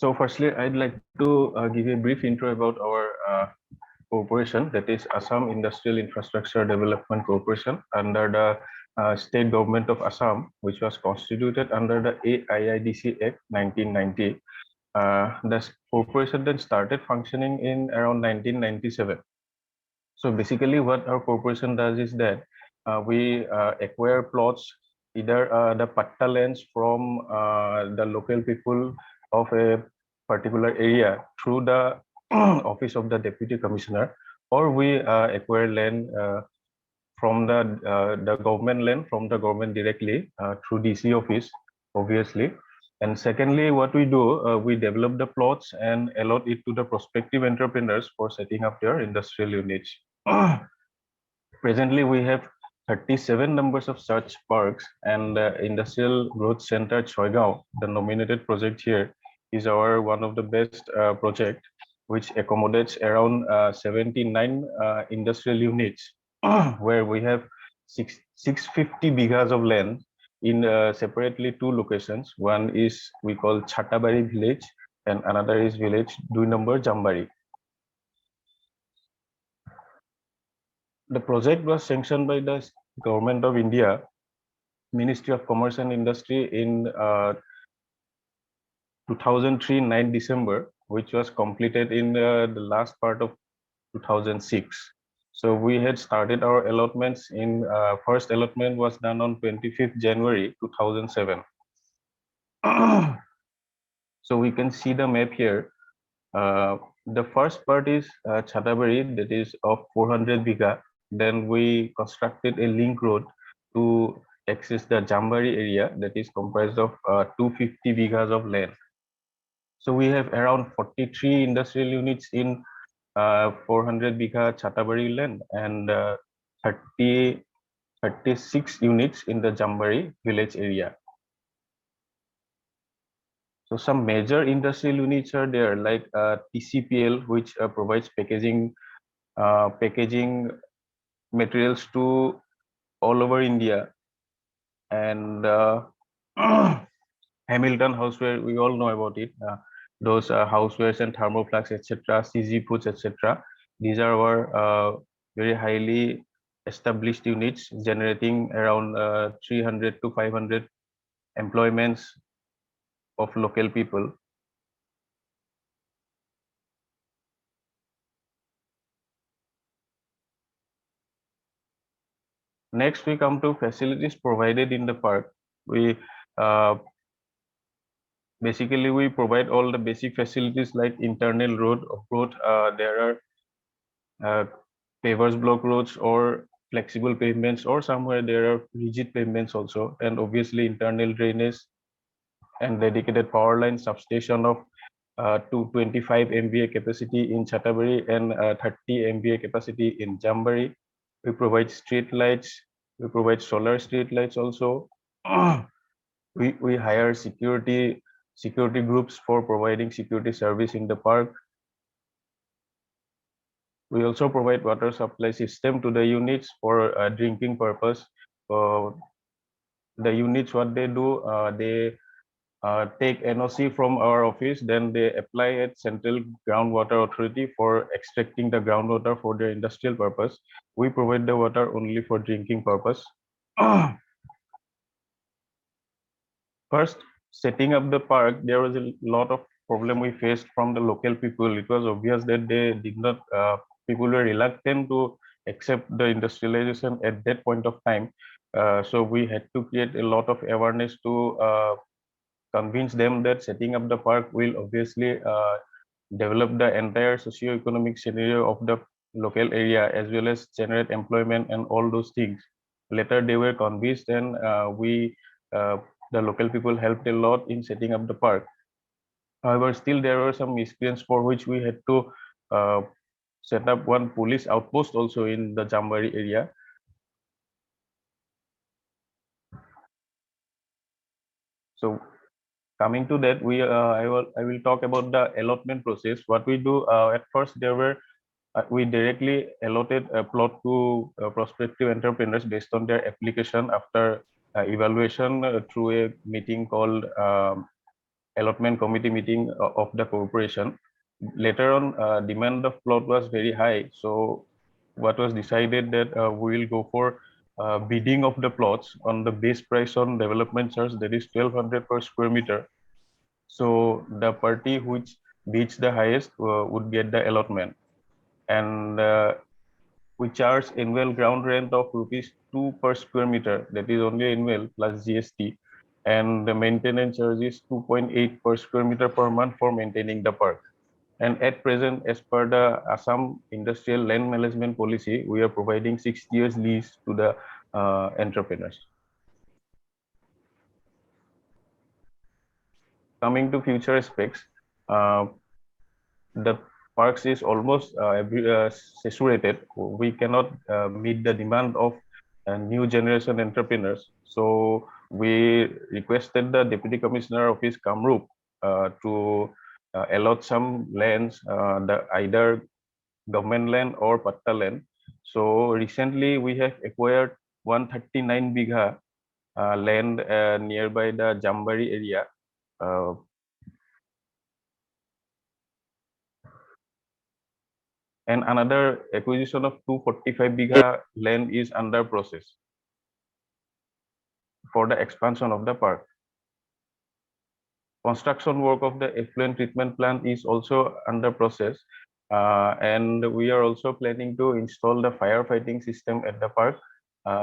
So firstly, I'd like to give you a brief intro about our corporation, that is Assam Industrial Infrastructure Development Corporation, under the state government of Assam, which was constituted under the AIIDC Act 1990. The corporation then started functioning in around 1997. So basically what our corporation does is that we acquire plots, either the patta lands from the local people of a particular area through the office of the deputy commissioner, or we acquire land from the government land from the government directly through DC office, obviously. And secondly, what we do, we develop the plots and allot it to the prospective entrepreneurs for setting up their industrial units. Presently, we have 37 numbers of such parks, and Industrial Growth Center Choigaon, the nominated project here, is our one of the best project, which accommodates around 79 industrial units, where we have 650 bighas of land in separately two locations. One is we call Chatabari village, and another is village 2 number Jambari. The project was sanctioned by the Government of India, Ministry of Commerce and Industry in 2003, 9 December, which was completed in the last part of 2006. So we had started our allotments in first allotment was done on 25th January 2007. So we can see the map here. The first part is Chatabari, that is of 400 bigha. Then we constructed a link road to access the Jambari area, that is comprised of 250 bighas of land. So we have around 43 industrial units in 400 bigha Chatabari land, and 36 units in the Jambari village area. So some major industrial units are there, like TCPL, which provides packaging materials to all over India, and Hamilton Houseware, we all know about it. Those housewares and thermoflask, etc., CG Foods, etc. These are our very highly established units, generating around 300 to 500 employments of local people. Next, we come to facilities provided in the park. We basically we provide all the basic facilities like internal road. There are pavers block roads or flexible pavements, or somewhere there are rigid pavements also, and obviously internal drainage and dedicated power line substation of 225 MVA capacity in Chatabari and 30 MVA capacity in Jambari. We provide street lights. We provide solar street lights also. We hire security groups for providing security service in the park. We also provide water supply system to the units for drinking purpose. The units, what they do, they take NOC from our office, then they apply at Central Groundwater Authority for extracting the groundwater for their industrial purpose. We provide the water only for drinking purpose. First, setting up the park, there was a lot of problem we faced from the local people. It was obvious that they did not, people were reluctant to accept the industrialization at that point of time. So we had to create a lot of awareness to convince them that setting up the park will obviously develop the entire socio-economic scenario of the local area, as well as generate employment and all those things. Later, they were convinced, and the local people helped a lot in setting up the park. However, still there were some miscreants for which we had to set up one police outpost also in the Jambari area. So coming to that, I will talk about the allotment process. What we do at first, we directly allotted a plot to prospective entrepreneurs based on their application after evaluation through a meeting called allotment committee meeting of the corporation. Later on, demand of plot was very high, so what was decided that we will go for bidding of the plots on the base price on development charge, that is 1200 per square meter. So the party which bids the highest would get the allotment, and we charge annual ground rent of rupees 2 per square meter, that is only annual plus GST, and the maintenance charge is 2.8 per square meter per month for maintaining the park. And at present, as per the Assam Industrial Land Management Policy, we are providing 6 years lease to the entrepreneurs. Coming to future aspects, the parks is almost saturated. We cannot meet the demand of new generation entrepreneurs. So we requested the Deputy Commissioner of his Kamrup to allot some lands, either government land or patta land. So recently we have acquired 139 bigha land nearby the Jambari area. And another acquisition of 245 bigha land is under process for the expansion of the park. Construction work of the effluent treatment plant is also under process, and we are also planning to install the firefighting system at the park,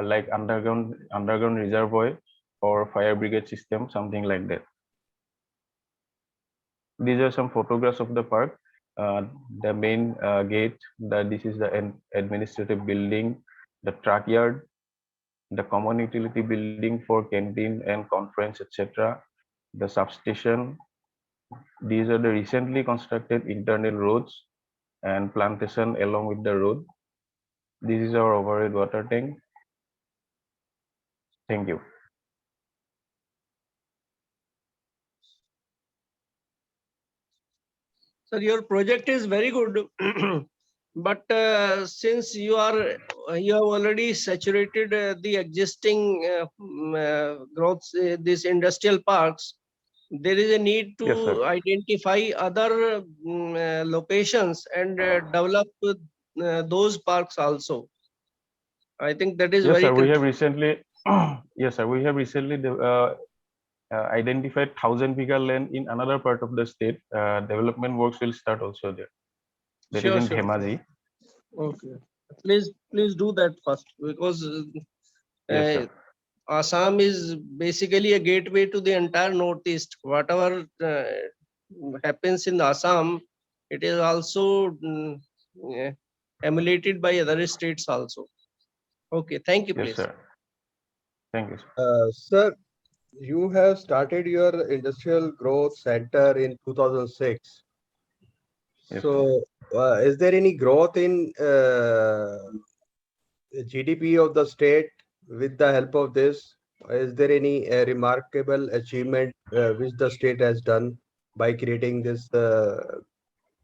like underground reservoir or fire brigade system, something like that. These are some photographs of the park. The main gate, this is the administrative building, the truck yard, the common utility building for canteen and conference, etc., the substation. These are the recently constructed internal roads and plantation along with the road. This is our overhead water tank. Thank you. Sir, your project is very good, but since you have already saturated the existing growth, these industrial parks, there is a need to Yes, sir. identify other locations and develop those parks also. I think that is Yes, very sir. We have critical. recently, yes, sir. We have recently identified 1,000 bigha land in another part of the state. Development works will start also there. That is Sure, in sure. Dhemaji. Okay. Please do that first, because Yes, sir. Assam is basically a gateway to the entire Northeast. Whatever happens in Assam, it is also eh, emulated by other states also. Okay, thank you, Yes, please. sir. Thank you, sir. Sir, you have started your industrial growth center in 2006. Yes, sir. So, is there any growth in GDP of the state with the help of this? Is there any remarkable achievement which the state has done by creating this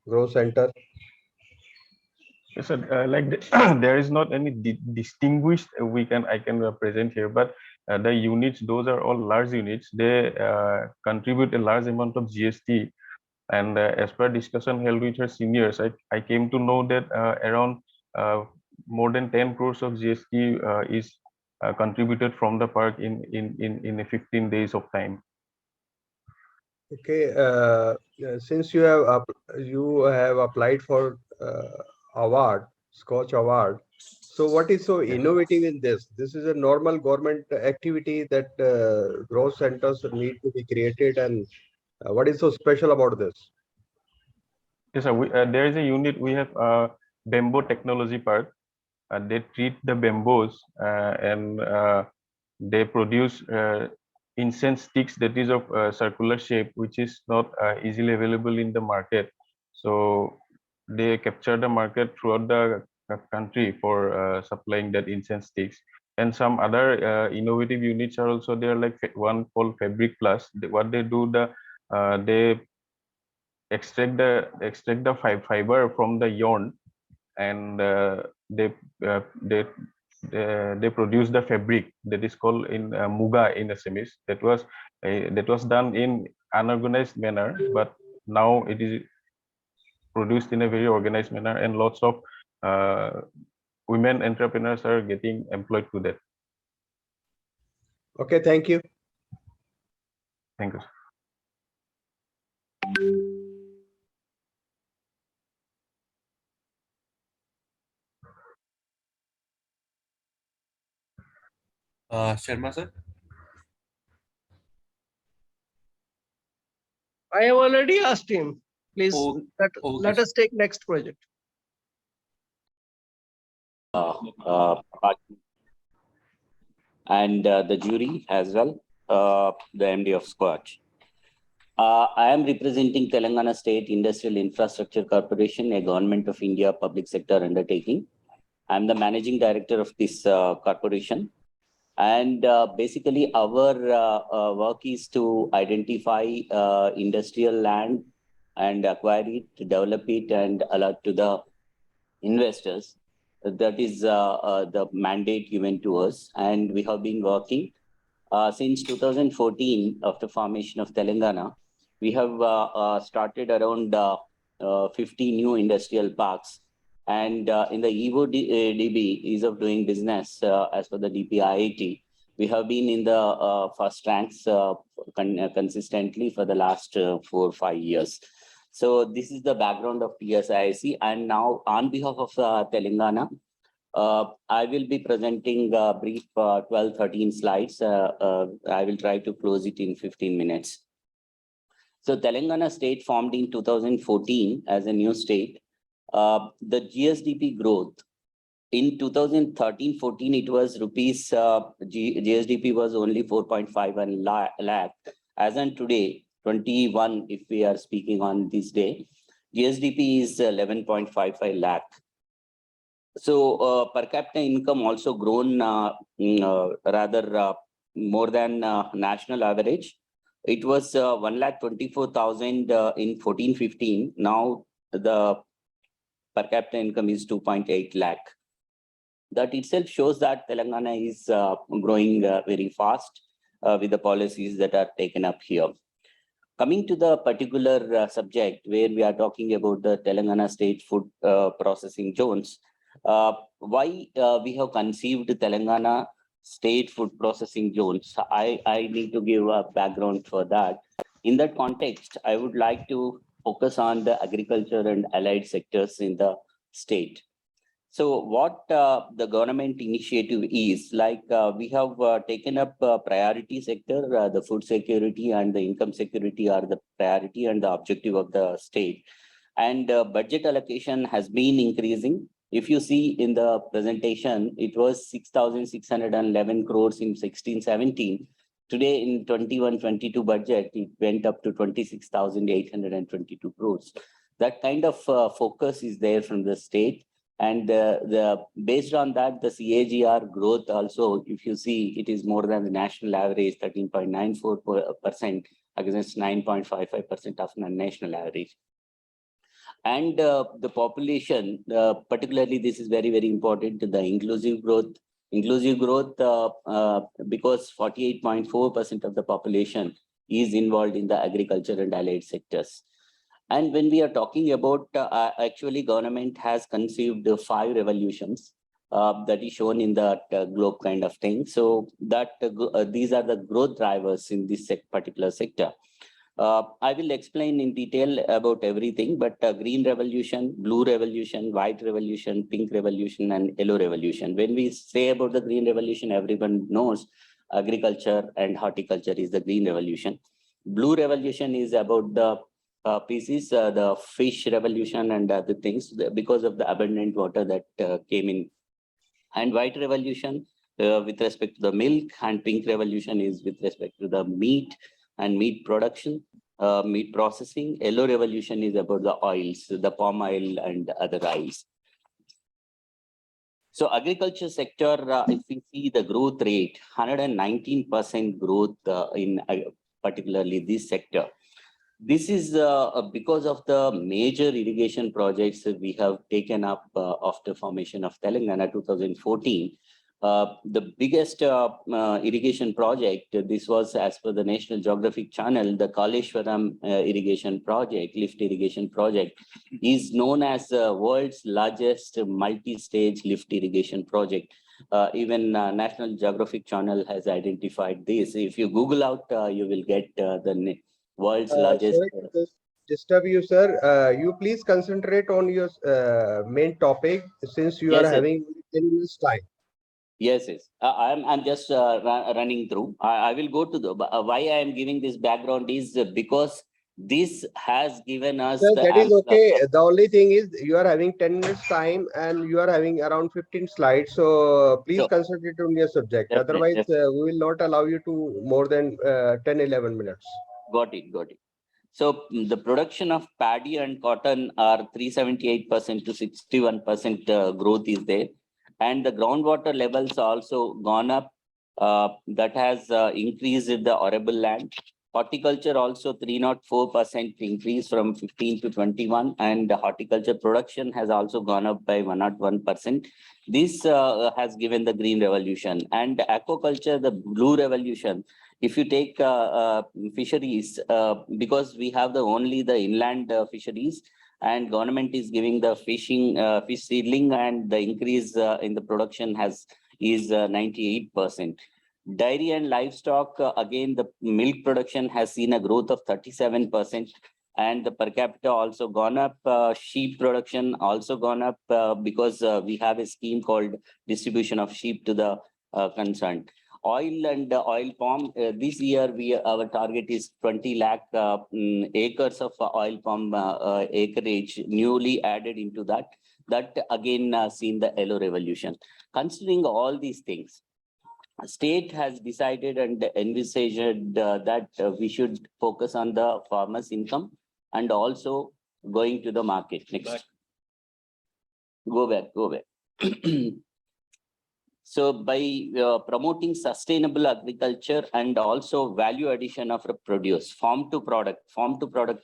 growth center? Yes, sir. There is not any distinguished I can present here, but the units, those are all large units. They contribute a large amount of GST, and as per discussion held with her seniors, I came to know that around more than 10 crores of GST is contributed from the park in a 15 days of time. Okay, since you have applied for award, SKOCH award. So what is so Yes. innovative in this? This is a normal government activity that growth centers need to be created, and what is so special about this? Yes, sir. There is a unit, we have bamboo technology park. They treat the bamboos and they produce incense sticks that is of circular shape, which is not easily available in the market. So they capture the market throughout the country for supplying that incense sticks. And some other innovative units are also there, like one called Fabric Plus. What they do, they extract the fiber from the yarn, and they uh, they they produce the fabric that is called in muga in Assamese. That was done in unorganized manner, but now it is produced in a very organized manner, and lots of women entrepreneurs are getting employed to that. Okay, thank you. Thank you. Sharma sir. I have already asked him. Please Oh, let, okay, let us take next project. And the jury as well, the MD of SKOCH. I am representing Telangana State Industrial Infrastructure Corporation, a Government of India public sector undertaking. I am the managing director of this corporation. And basically, our work is to identify industrial land and acquire it, develop it, and allot to the investors. That is the mandate given to us. And we have been working since 2014, after formation of Telangana. We have started around 50 new industrial parks. And in the EODB, ease of doing business, as per the DPIIT, we have been in the first ranks consistently for the last 4 or 5 years. So this is the background of TSIC. And now on behalf of Telangana, I will be presenting a brief 12-13 slides. I will try to close it in 15 minutes. So Telangana state formed in 2014 as a new state. The GSDP growth in 2013-14, it was rupees, GSDP was only 4.51 lakh. As on today, 21, if we are speaking on this day, GSDP is 11.55 lakh. So per capita income also grown rather more than national average. It was 1,24,000 in 14-15. Now the per capita income is 2.8 lakh. That itself shows that Telangana is growing very fast with the policies that are taken up here. Coming to the particular subject where we are talking about the Telangana state food processing zones, why we have conceived Telangana state food processing zones. I need to give a background for that. In that context, I would like to focus on the agriculture and allied sectors in the state. So what the government initiative is, like we have taken up priority sector, the food security and the income security are the priority and the objective of the state. And budget allocation has been increasing. If you see in the presentation, it was 6,611 crores in 16-17. Today in 21-22 budget, it went up to 26,822 crores. That kind of focus is there from the state. And based on that, the CAGR growth also, if you see, it is more than the national average, 13.94% against 9.55% of the national average. And the population, particularly this is very, very important, the inclusive growth. Inclusive growth, because 48.4% of the population is involved in the agriculture and allied sectors. And when we are talking about, actually government has conceived 5 revolutions that is shown in that globe kind of thing. So that these are the growth drivers in this particular sector. I will explain in detail about everything, but green revolution, blue revolution, white revolution, pink revolution, and yellow revolution. When we say about the green revolution, everyone knows agriculture and horticulture is the green revolution. Blue revolution is about the pieces, the fish revolution and other things because of the abundant water that came in. And white revolution with respect to the milk, and pink revolution is with respect to the meat and meat production, meat processing. Yellow revolution is about the oils, the palm oil and other oils. So agriculture sector, if we see the growth rate, 119% growth in particularly this sector. This is because of the major irrigation projects that we have taken up after formation of Telangana 2014. The biggest irrigation project, this was as per the National Geographic Channel, the Kaleshwaram irrigation project, lift irrigation project, is known as the world's largest multi-stage lift irrigation project. Even National Geographic Channel has identified this. If you Google out, you will get the world's largest. Sorry to disturb you, sir. You please concentrate on your main topic since you are Yes, having 10 minutes time. Yes. I'm just running through. I will go to the why I am giving this background is because this has given us Sir, the that is okay. The only thing is you are having 10 minutes time and you are having around 15 slides. So please Sure. concentrate on your subject. Definitely, Otherwise, we will not allow you to more than 10, 11 minutes. Got it. So the production of paddy and cotton are 378% to 61% growth is there, and the groundwater levels also gone up. That has increased the arable land. Horticulture also 304% increase from 15 to 21, and the horticulture production has also gone up by 101%. This has given the green revolution, and aquaculture, the blue revolution. If you take fisheries, because we have only the inland fisheries, and government is giving the fish seedling, and the increase in the production is 98%. Dairy and livestock, again, the milk production has seen a growth of 37%, and the per capita also gone up. Sheep production also gone up because we have a scheme called distribution of sheep to the concerned. Oil and oil palm, this year our target is 20 lakh acres of oil palm acreage newly added into that. That again seen the yellow revolution. Considering all these things, state has decided and envisaged that we should focus on the farmers' income and also going to the market. Next. Go back. So by promoting sustainable agriculture and also value addition of produce, farm to product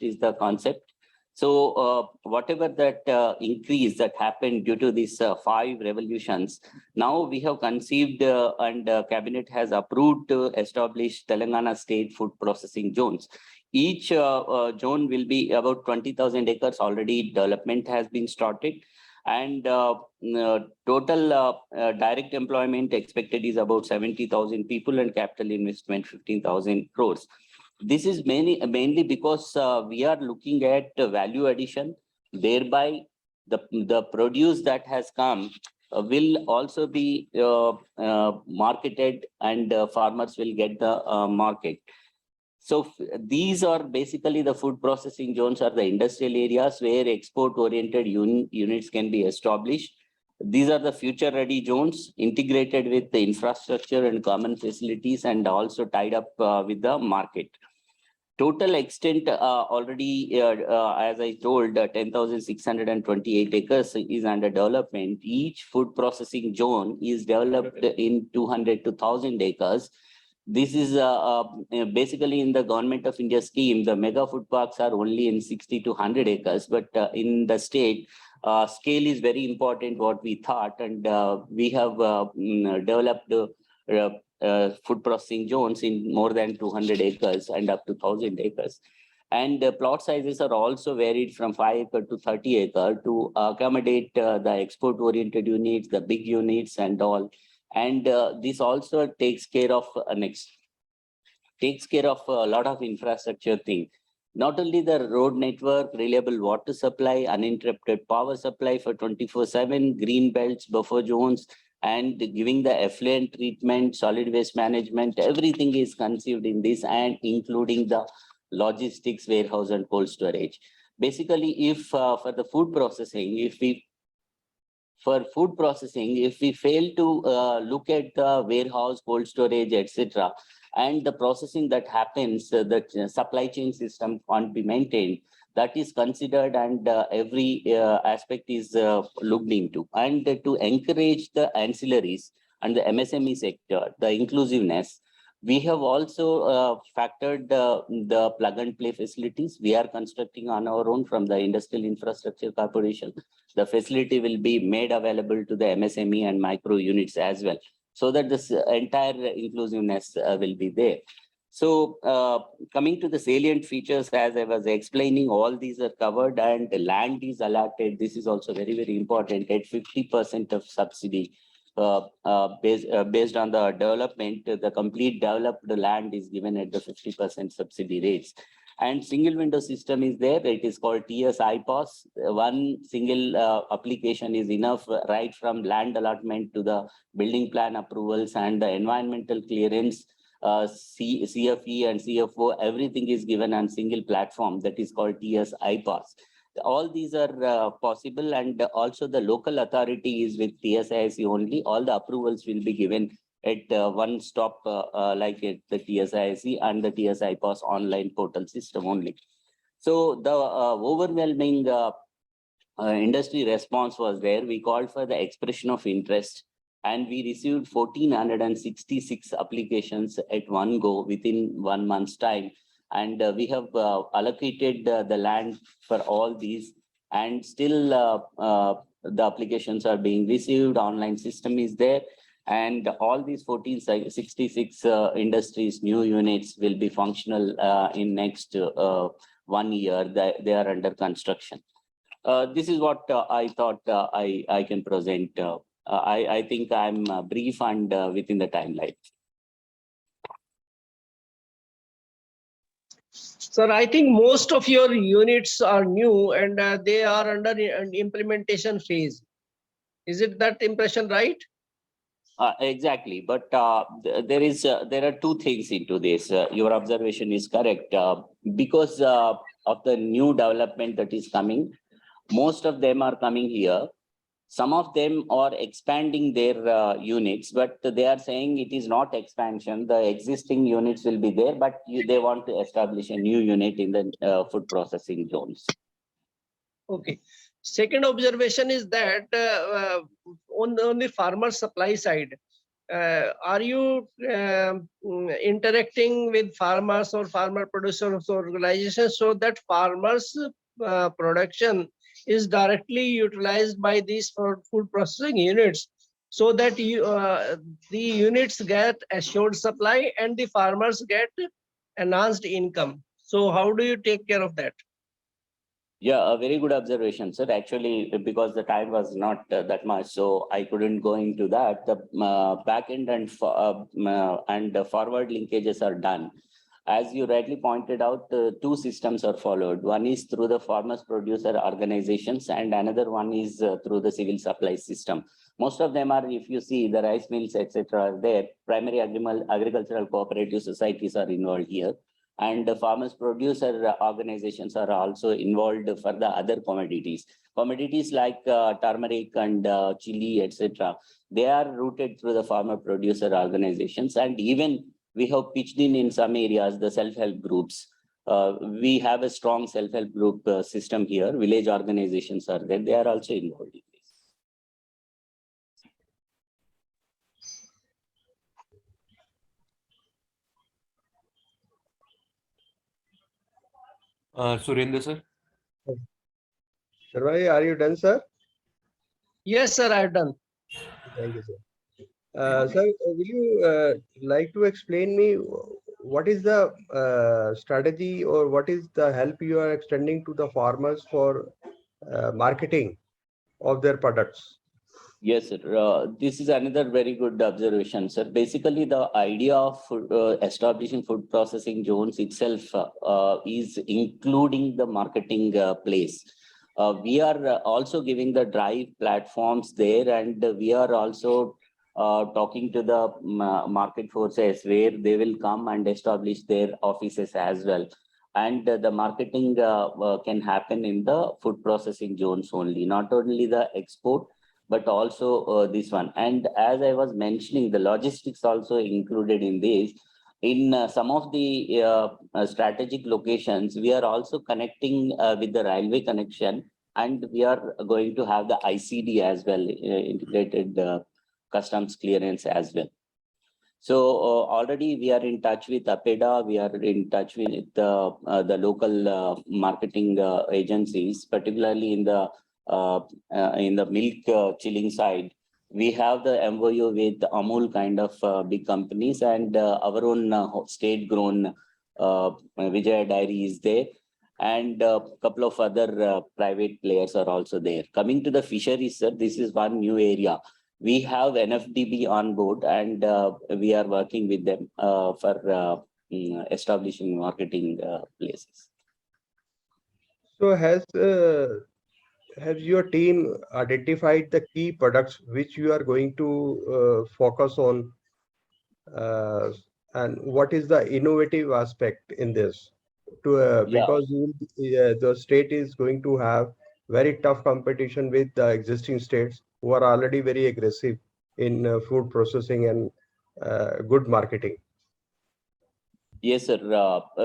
is the concept. So whatever that increase that happened due to these 5 revolutions, now we have conceived and cabinet has approved to establish Telangana state food processing zones. Each zone will be about 20,000 acres. Already development has been started. And total direct employment expected is about 70,000 people and capital investment 15,000 crores. This is mainly because we are looking at value addition, thereby the produce that has come will also be marketed, and farmers will get the market. So these are basically the food processing zones are the industrial areas where export-oriented units can be established. These are the future-ready zones integrated with the infrastructure and common facilities and also tied up with the market. Total extent already, as I told, 10,628 acres is under development. Each food processing zone is developed in 200 to 1,000 acres. This is basically in the Government of India scheme, the mega food parks are only in 60 to 100 acres, but in the state, scale is very important, what we thought, and we have developed food processing zones in more than 200 acres and up to 1,000 acres. And plot sizes are also varied from 5 acre to 30 acre to accommodate the export-oriented units, the big units and all. And this also takes care of a lot of infrastructure thing. Not only the road network, reliable water supply, uninterrupted power supply for 24/7, green belts, buffer zones, and giving the effluent treatment, solid waste management, everything is conceived in this, and including the logistics, warehouse, and cold storage. Basically, if for the food processing, if we fail to look at the warehouse, cold storage, etc., and the processing that happens, the supply chain system can't be maintained, that is considered, and every aspect is looked into. And to encourage the ancillaries and the MSME sector, the inclusiveness, we have also factored the plug and play facilities. We are constructing on our own from the Industrial Infrastructure Corporation. The facility will be made available to the MSME and micro units as well. so that this entire inclusiveness will be there. So coming to the salient features, as I was explaining, all these are covered and the land is allotted. This is also very, very important at 50% of subsidy. Based on the development, the complete developed land is given at the 50% subsidy rates. And single window system is there. It is called TS-IPOS. One single application is enough, right from land allotment to the building plan approvals and the environmental clearance, CFE and CFO, everything is given on single platform that is called TS-IPOS. All these are possible, and also the local authority is with TSIC only. All the approvals will be given at one stop like at the TSIC and the TS-IPOS online portal system only. So the overwhelming industry response was there. We called for the expression of interest, and we received 1,466 applications at one go within 1 month's time. And we have allocated the land for all these, and still the applications are being received. Online system is there, and all these 1,466 industries, new units will be functional in next 1 year. They are under construction. This is what I thought I can present. I think I'm brief and within the timeline. Sir, I think most of your units are new and they are under an implementation phase. Is it that impression right? Exactly, but there are two things into this. Your observation is correct. Because of the new development that is coming, most of them are coming here. Some of them are expanding their units, but they are saying it is not expansion. The existing units will be there, but they want to establish a new unit in the food processing zones. Okay. Second observation is that on the farmer supply side, are you interacting with farmers or farmer producers organizations so that farmers' production is directly utilized by these food processing units, so that the units get assured supply and the farmers get enhanced income? So how do you take care of that? Yeah, a very good observation, sir. Actually, because the time was not that much, so I couldn't go into that. The backend and forward linkages are done. As you rightly pointed out, two systems are followed. One is through the farmers producer organizations, and another one is through the civil supply system. Most of them are, if you see, the rice mills, etc. are there. Primary agricultural cooperative societies are involved here. And the farmers producer organizations are also involved for the other commodities. Commodities like turmeric and chili, etc. They are routed through the farmer producer organizations, and even we have pitched in some areas the self-help groups. We have a strong self-help group system here. Village organizations are there. They are also involved in this. Surendra, sir. Sharvai, are you done, sir? Yes, sir, I've done. Thank you, sir. Sir, will you like to explain me what is the strategy or what is the help you are extending to the farmers for marketing of their products? Yes, sir. This is another very good observation, sir. Basically, the idea of establishing food processing zones itself is including the marketing place. We are also giving the drive platforms there, and we are also talking to the market forces where they will come and establish their offices as well. And the marketing can happen in the food processing zones only, not only the export, but also this one. And as I was mentioning, the logistics also included in this. In some of the strategic locations, we are also connecting with the railway connection, and we are going to have the ICD as well, integrated customs clearance as well. So already we are in touch with APEDA, we are in touch with the local marketing agencies, particularly in the milk chilling side. We have the MOU with Amul kind of big companies, and our own state-grown Vijaya Dairy is there, and a couple of other private players are also there. Coming to the fisheries, sir, this is one new area. We have NFDB on board, and we are working with them for establishing marketing places. So has your team identified the key products which you are going to focus on, and what is the innovative aspect in this? Yeah. Because the state is going to have very tough competition with the existing states who are already very aggressive in food processing and good marketing. Yes, sir.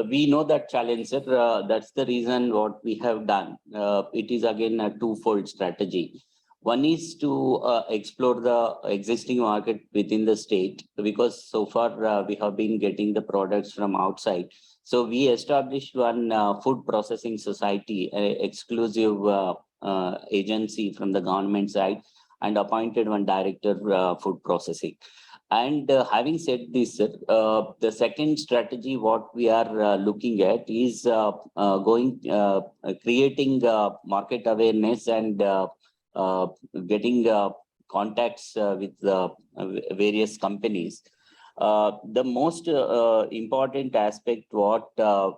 We know that challenge, sir. That's the reason what we have done. It is again a twofold strategy. One is to explore the existing market within the state, because so far we have been getting the products from outside. So we established one food processing society, exclusive agency from the government side, and appointed one director food processing. And having said this, the second strategy what we are looking at is creating market awareness and getting contacts with various companies. The most important aspect what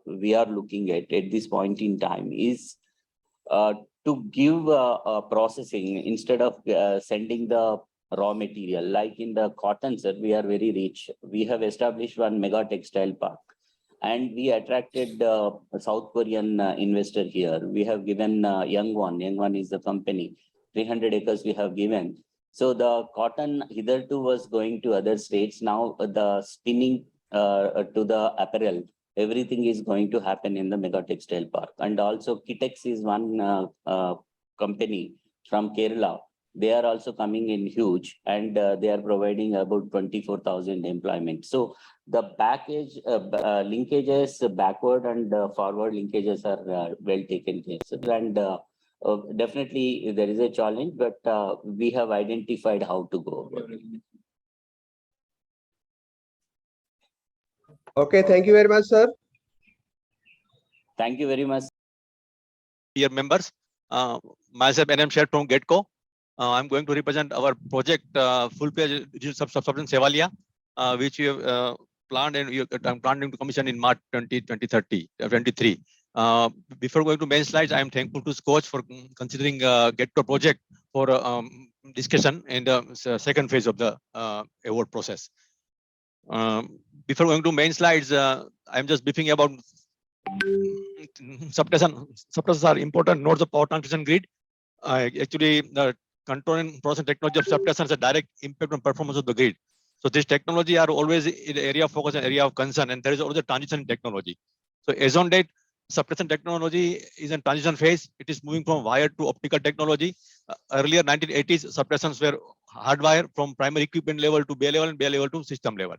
we are looking at this point in time is to give processing instead of sending the raw material. Like in the cotton, sir, we are very rich. We have established one mega textile park, and we attracted a South Korean investor here. We have given Youngwon is the company, 300 acres we have given. So the cotton hitherto was going to other states. Now the spinning to the apparel, everything is going to happen in the mega textile park. And also Kitex is one company from Kerala. They are also coming in huge, and they are providing about 24,000 employment. So the package linkages, backward and forward linkages are well taken care of. And definitely there is a challenge, but we have identified how to go about it. Okay, thank you very much, sir. Thank you very much. Dear members, myself NM Sher from GetCo. I'm going to represent our project full-page substance Sevalia, which we have planned and I'm planning to commission in March 2023. Before going to main slides, I am thankful to SKOCH for considering GetCo project for discussion in the second phase of the award process. Before going to main slides, I'm just briefing about substations. Substations are important nodes of power transmission grid. Actually, the control and processing technology of substations has a direct impact on performance of the grid. So this technology are always in the area of focus and area of concern, and there is always a transition in technology. So as on date, substation technology is in transition phase. It is moving from wire to optical technology. Earlier 1980s, substations were hardwire from primary equipment level to bay level and bay level to system level.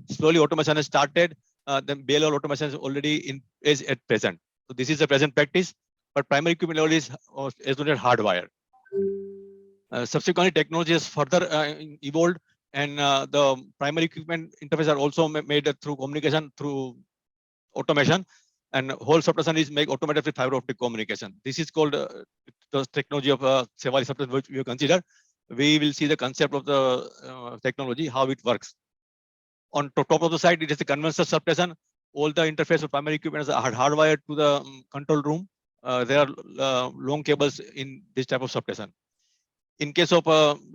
Slowly automation has started. Then bay level automation is already in place at present. So this is the present practice, but primary equipment level is as on date hardwire. Subsequently, technology has further evolved, and the primary equipment interface are also made through communication through automation, and whole substation is made automated with fiber optic communication. This is called the technology of Sevalia substation, which we consider. We will see the concept of the technology, how it works. On top of the site, it is a conventional substation. All the interface of primary equipment are hardwired to the control room. There are long cables in this type of substation. In case of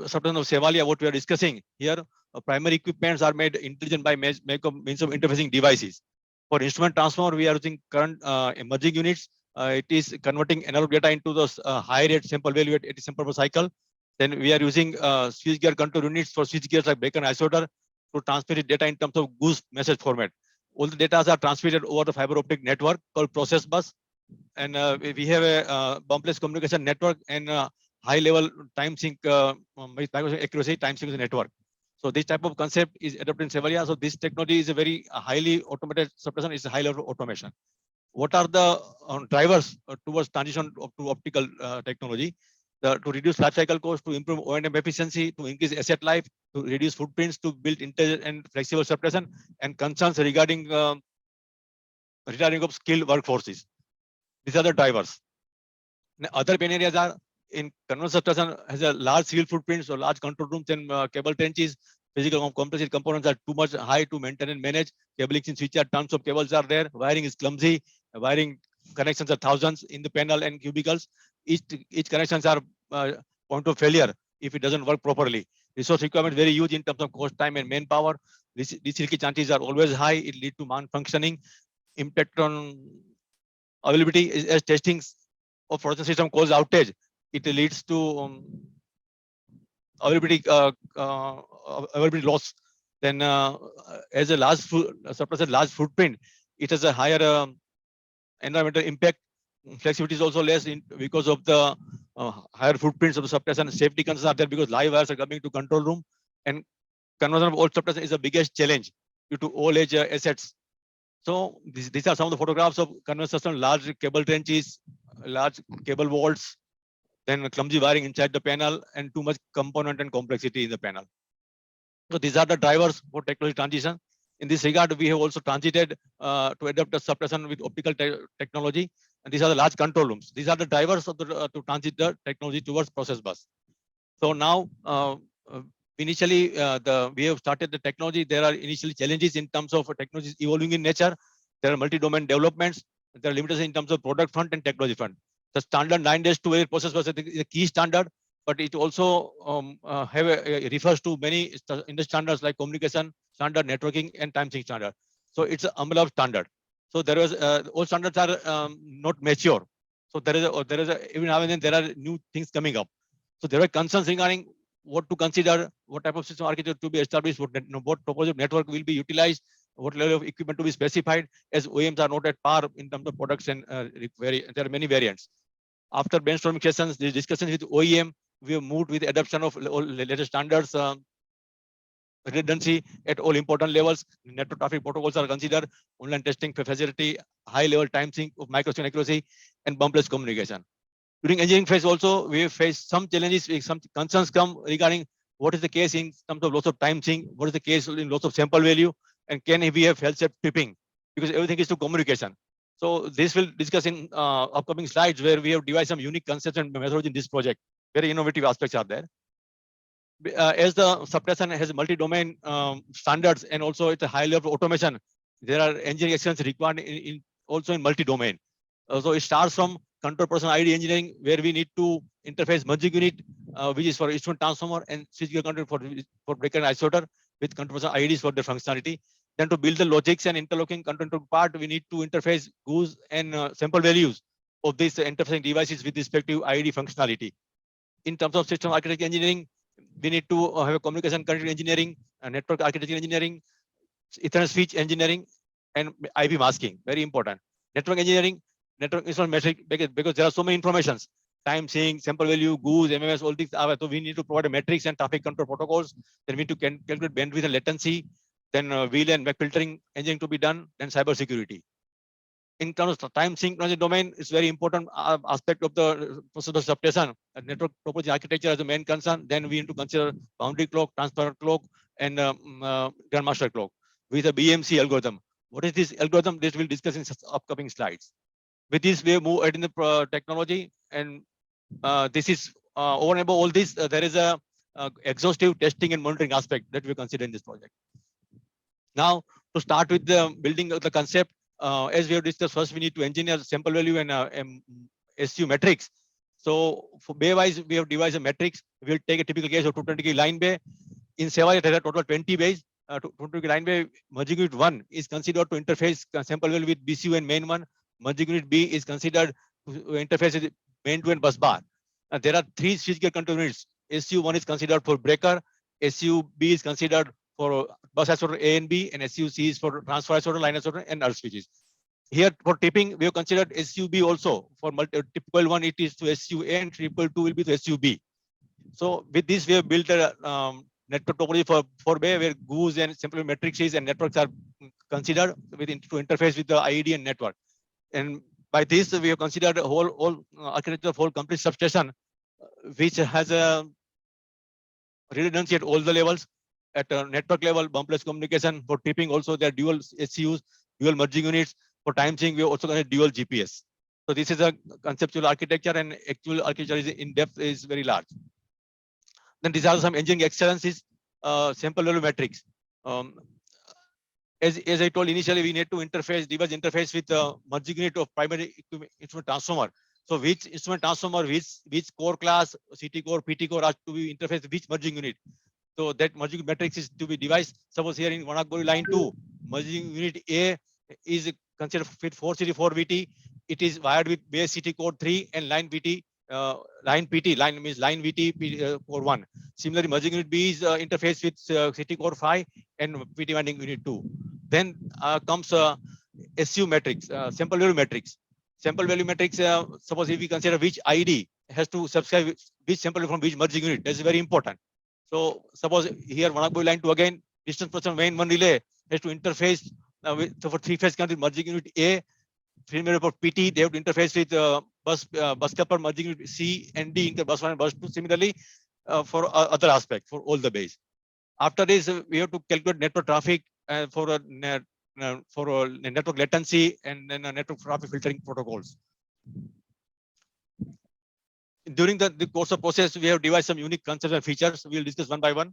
substation of Sevalia, what we are discussing here, primary equipments are made intelligent by means of interfacing devices. For instrument transformer, we are using current emerging units. It is converting analog data into the high rate sample value at 80 sample per cycle. Then we are using switchgear control units for switchgears like breaker and isoter to transmit data in terms of goose message format. All the data are transmitted over the fiber optic network called process bus. And we have a complex communication network and high level time sync accuracy time sync network. So this type of concept is adopted in Sevalia. So this technology is a very highly automated substation. It's a high level of automation. What are the drivers towards transition to optical technology? to reduce life cycle cost, to improve O&M efficiency, to increase asset life, to reduce footprints, to build intelligent and flexible suppression, and concerns regarding retiring of skilled workforces. These are the drivers. Now, other pain areas are in conventional substation has a large civil footprint, so large control rooms and cable trenches. Physical complexity components are too much high to maintain and manage. Cabling in switch tons of cables are there. Wiring is clumsy. Wiring connections are thousands in the panel and cubicles. Each connections are point of failure if it doesn't work properly. Resource requirement very huge in terms of cost, time, and manpower. These leakage chances are always high. It lead to malfunctioning. Impact on availability is as testing of production system cause outage. It leads to availability loss. Then as a large suppressor large footprint, it has a higher environmental impact. Flexibility is also less because of the higher footprints of the suppressor. Safety concerns are there because live wires are coming to control room, and conversion of old suppressor is the biggest challenge due to old age assets. So these are some of the photographs of conventional system: large cable trenches, large cable vaults, then clumsy wiring inside the panel, and too much component and complexity in the panel. So these are the drivers for technology transition. In this regard, we have also transited to adopt a suppression with optical technology, and these are the large control rooms. These are the drivers of the to transit the technology towards process bus. So now, initially, we have started the technology. There are initially challenges in terms of technologies evolving in nature. There are multi-domain developments. There are limitations in terms of product front and technology front. The standard 9 days to air process bus is a key standard, but it also refers to many industry standards like communication standard, networking, and time sync standard. So it's an umbrella of standard. So there was all standards are not mature. So there is a even now and then there are new things coming up. So there were concerns regarding what to consider, what type of system architecture to be established, what topology of network will be utilized, what level of equipment to be specified, as OEMs are not at par in terms of products and there are many variants. After brainstorming sessions, the discussions with OEM, we have moved with adoption of latest standards, redundancy at all important levels. Network traffic protocols are considered, online testing facility, high level time sync of microsecond accuracy, and bumpless communication. During engineering phase also, we have faced some challenges, some concerns come regarding what is the case in terms of loss of time sync, what is the case in loss of sample value, and can we have fail-safe tripping, because everything is to communication. So this will discuss in upcoming slides where we have devised some unique concepts and methodology in this project. Very innovative aspects are there. As the suppression has multi-domain standards and also it's a high level of automation, there are engineering excellence required also in multi-domain. So it starts from control person ID engineering, where we need to interface merging unit, which is for instrument transformer, and switch gear control for breaker and isolator with control person IDs for their functionality. Then to build the logics and interlocking control part, we need to interface goose and sample values of these interfacing devices with respective ID functionality. In terms of system architecture engineering, we need to have a communication connectivity engineering, network architecture engineering, Ethernet switch engineering, and IP masking. Very important. Network engineering, network is metric because there are so many informations. Time sync, sample value, goose, MMS, all these are. So we need to provide a metrics and traffic control protocols. Then we need to calculate bandwidth and latency. Then wheel and back filtering engineering to be done. Then cyber security. In terms of time synchronization domain, it's very important aspect of the process of substation. Network topology architecture as a main concern. Then we need to consider boundary clock, transfer clock, and grandmaster clock with a BMC algorithm. What is this algorithm? This we'll discuss in upcoming slides. With this, we move ahead in the technology, and this is over and above all this. There is a exhaustive testing and monitoring aspect that we consider in this project. Now, to start with the building of the concept, as we have discussed, first we need to engineer sample value and SU metrics. So for bay-wise, we have devised a matrix. We'll take a typical case of 220 line bay. In Seva, there are total 20 bays. 220 line bay merging unit 1 is considered to interface sample value with BCU and main 1. Merging unit B is considered to interface with main 2 and bus bar. There are 3 switchgear control units. SU1 is considered for breaker. SUB is considered for bus isolator A and B, and SUC is for transfer isolator, line isolator, and earth switches. Here for tipping, we have considered SUB also. For typical one, it is to SUA, and triple 2 will be to SUB. So with this, we have built a network topology for bay, where goose and simple matrices and networks are considered to interface with the IED and network. And by this, we have considered a whole architecture of whole complete substation which has a redundancy at all the levels. At a network level, bumpless communication. For tripping also, there are dual SCUs, dual merging units. For time sync, we also got a dual GPS. So this is a conceptual architecture, and actual architecture is in depth is very large. Then these are some engineering excellences, sample value metrics. As I told initially, we need to device interface with the merging unit of primary instrument transformer. So which instrument transformer, which core class, CT core, PT core are to be interfaced with which merging unit. So that merging matrix is to be devised. Suppose here in Wanakbori line 2, merging unit A is considered with 4CD4 VT. It is wired with base CT core 3 and line VT, line PT, line means line VT core 1. Similarly, merging unit B is interfaced with CT core 5 and PT winding unit 2. Then comes SU matrix, sample value matrix. Sample value matrix, suppose if we consider which ID has to subscribe which sample from which merging unit, that is very important. So suppose here Wanakbori line 2 again, distance person main one relay has to interface with, so for three-phase country merging unit A, frame for PT, they have to interface with bus coupler merging unit C and D into bus 1 and bus 2. Similarly, for other aspect for all the base. After this, we have to calculate network traffic for a network latency and then network traffic filtering protocols. During the course of process, we have devised some unique concepts and features. We will discuss one by one.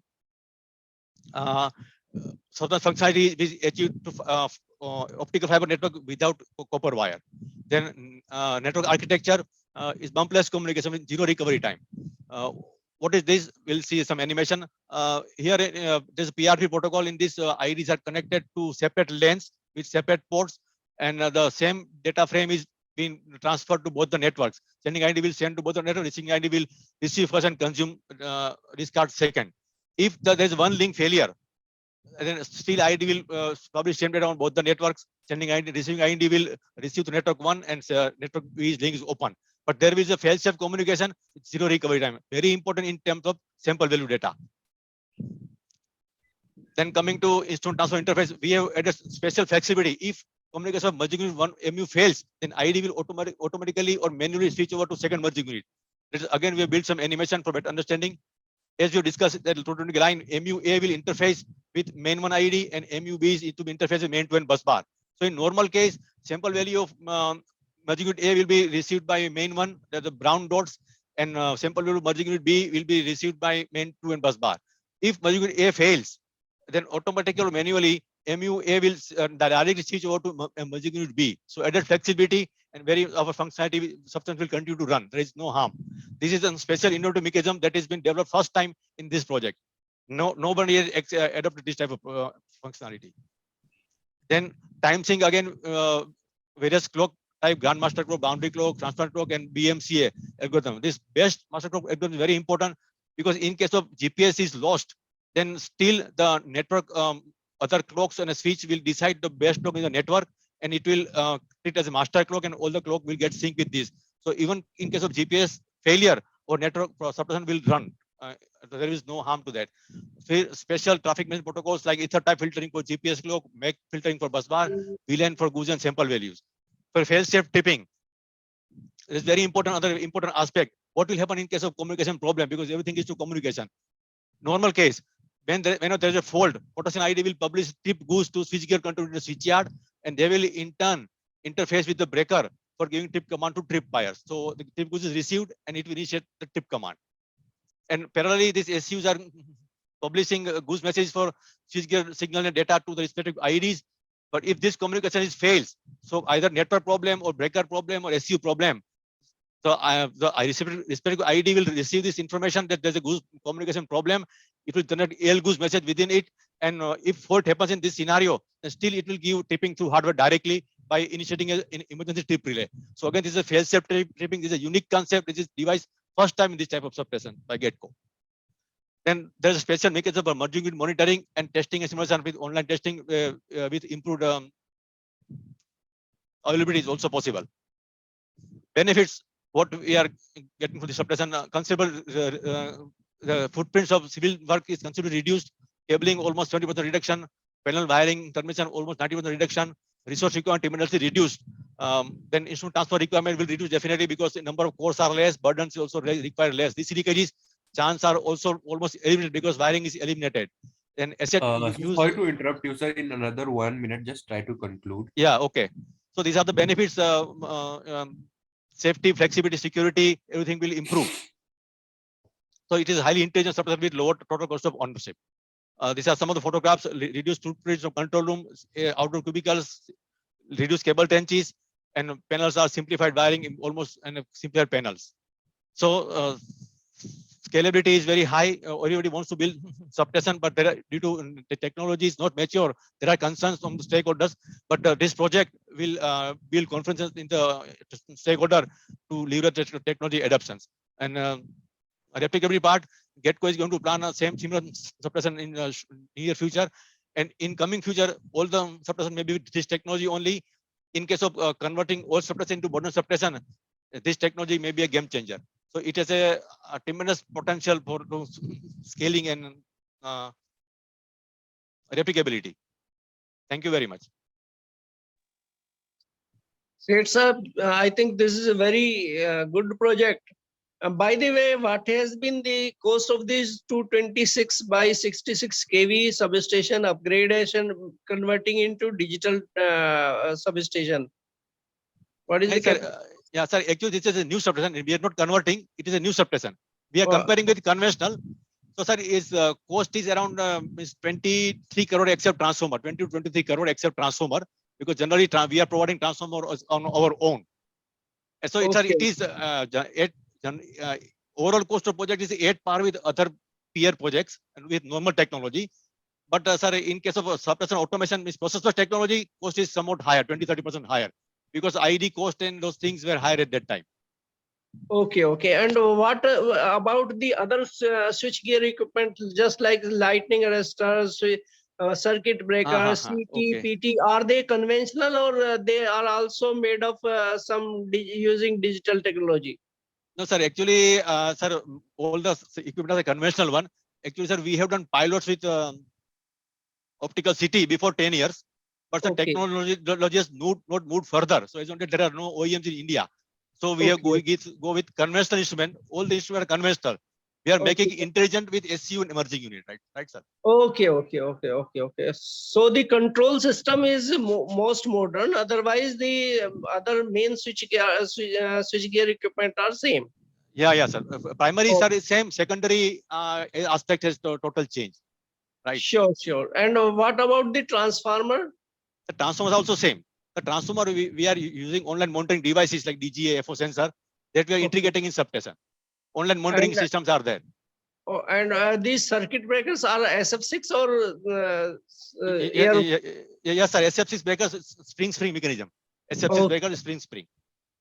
Certain functionality is achieved to optical fiber network without copper wire. Then network architecture is bumpless communication with zero recovery time. What is this? We'll see some animation. Here, there's a PRP protocol. In this, IDs are connected to separate lanes with separate ports, and the same data frame is being transferred to both the networks. Sending ID will send to both the network, receiving ID will receive first and consume discard second. If there's one link failure, then still ID will publish same data on both the networks. Sending ID, receiving ID will receive to network 1 and network B's link is open. But there is a fail-safe communication with zero recovery time. Very important in terms of sample value data. Then coming to instrument transfer interface, we have added special flexibility. If communication of merging unit 1 MU fails, then ID will automatically or manually switch over to second merging unit. Again, we have built some animation for better understanding. As you discussed, that line MUA will interface with main 1 ID and MUB is to be interfaced with main 2 and bus bar. So in normal case, sample value of merging unit A will be received by main 1, the brown dots, and sample value of merging unit B will be received by main 2 and bus bar. If merging unit A fails, then automatically or manually MUA will directly switch over to merging unit B. So added flexibility and our functionality substance will continue to run. There is no harm. This is a special innovative mechanism that has been developed first time in this project. Nobody has adopted this type of functionality. Then time sync again, various clock type, grandmaster clock, boundary clock, transfer clock, and BMCA algorithm. This best master clock algorithm is very important because in case of GPS is lost, then still the network, other clocks and a switch will decide the best clock in the network, and it will treat as a master clock, and all the clock will get synced with this. So even in case of GPS failure or network suppression will run. There is no harm to that. Special traffic management protocols like ether type filtering for GPS clock, MAC filtering for bus bar, VLAN for Gaussian sample values. For fail-safe tripping, it is very important. Other important aspect. What will happen in case of communication problem? Because everything is to communication. Normal case, when there is a fault, Protection ID will publish trip goose to switchgear control in the switchyard, and they will in turn interface with the breaker for giving trip command to trip buyers. So the trip goose is received and it will initiate the trip command. And parallelly, these SUs are publishing goose message for switchgear signal and data to the respective IDs. But if this communication is fails, so either network problem or breaker problem or SU problem, so the respective ID will receive this information that there's a goose communication problem. It will generate AL goose message within it. And if fault happens in this scenario, then still it will give tripping through hardware directly by initiating an emergency trip relay. So again, this is a fail-safe tripping. This is a unique concept. This is device first time in this type of suppression by GetCo. Then there's a special mechanism for merging with monitoring and testing and simulation with online testing with improved availability is also possible. Benefits, what we are getting for the suppression, considerable the footprints of civil work is considerably reduced, cabling almost 20% reduction, panel wiring termination almost 90% reduction, resource requirement immediately reduced. then instrument transfer requirement will reduce definitely because the number of cores are less, burdens also require less. These leakages chance are also almost eliminated because wiring is eliminated. Then asset use. Sorry to interrupt you, sir. In another 1 minute, just try to conclude. Yeah, okay. So these are the benefits. Safety, flexibility, security, everything will improve. So it is highly intelligent substation with lower total cost of ownership. These are some of the photographs. Reduced footprints of control room, outdoor cubicles, reduced cable trenches, and panels are simplified wiring in almost and simpler panels. So scalability is very high. Everybody wants to build substation, but there are, due to the technology is not mature, there are concerns from the stakeholders. But this project will build confidence in the stakeholder to leverage the technology adoptions. And replicability part, GetCo is going to plan a similar substation in near future. And in coming future, all the substation may be with this technology only. In case of converting old substation into modern substation, this technology may be a game changer. So it has a tremendous potential for scaling and replicability. Thank you very much. Great, sir. I think this is a very good project. By the way, what has been the cost of this 226 by 66 kV substation upgradation converting into digital substation? What is the Yeah, sir. Actually, this is a new substation. We are not converting. It is a new substation. We are comparing with conventional. So, sir, its cost is around 23 crore except transformer, 20 to 23 crore except transformer, because generally we are providing transformer on our own. And so, it is overall cost of project is 8 par with other peer projects and with normal technology. But sir, in case of substation automation, process technology cost is somewhat higher, 20-30% higher, because ID cost and those things were higher at that time. Okay. And what about the other switchgear equipment, just like lightning arresters, circuit breakers, CT, PT? Are they conventional or they are also made of using digital technology? No, sir. Actually, sir, all the equipment are conventional one. Actually, sir, we have done pilots with optical CT before 10 years, but the technology has not moved further. So, as on that, there are no OEMs in India. So we are go with conventional instrument. All the instruments are conventional. We are making intelligent with SCU and emerging unit, right, sir? Okay. So the control system is most modern. Otherwise, the other main switchgear equipment are same. Yeah, sir. Primary sir is same. Secondary aspect has total change, right? Sure. And what about the transformer? The transformer is also same. The transformer we are using online monitoring devices like DGA, FO sensor that we are integrating in substation. Online monitoring systems are there. Oh, and these circuit breakers are SF6 or yes, sir. SF6 breakers spring mechanism. SF6 breaker is spring.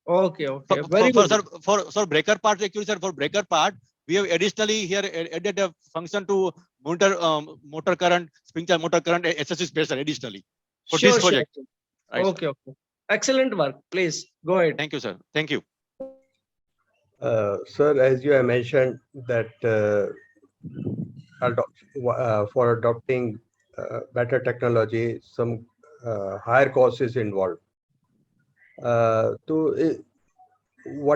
Okay. Very good. For breaker part, actually, sir, for breaker part, we have additionally here added a function to monitor motor current, sprinkler motor current, SS special additionally for this project. Sure. Right, okay. Excellent work. Please go ahead. Thank you, sir. Thank you. Sir, as you have mentioned that for adopting better technology, some higher cost is involved. What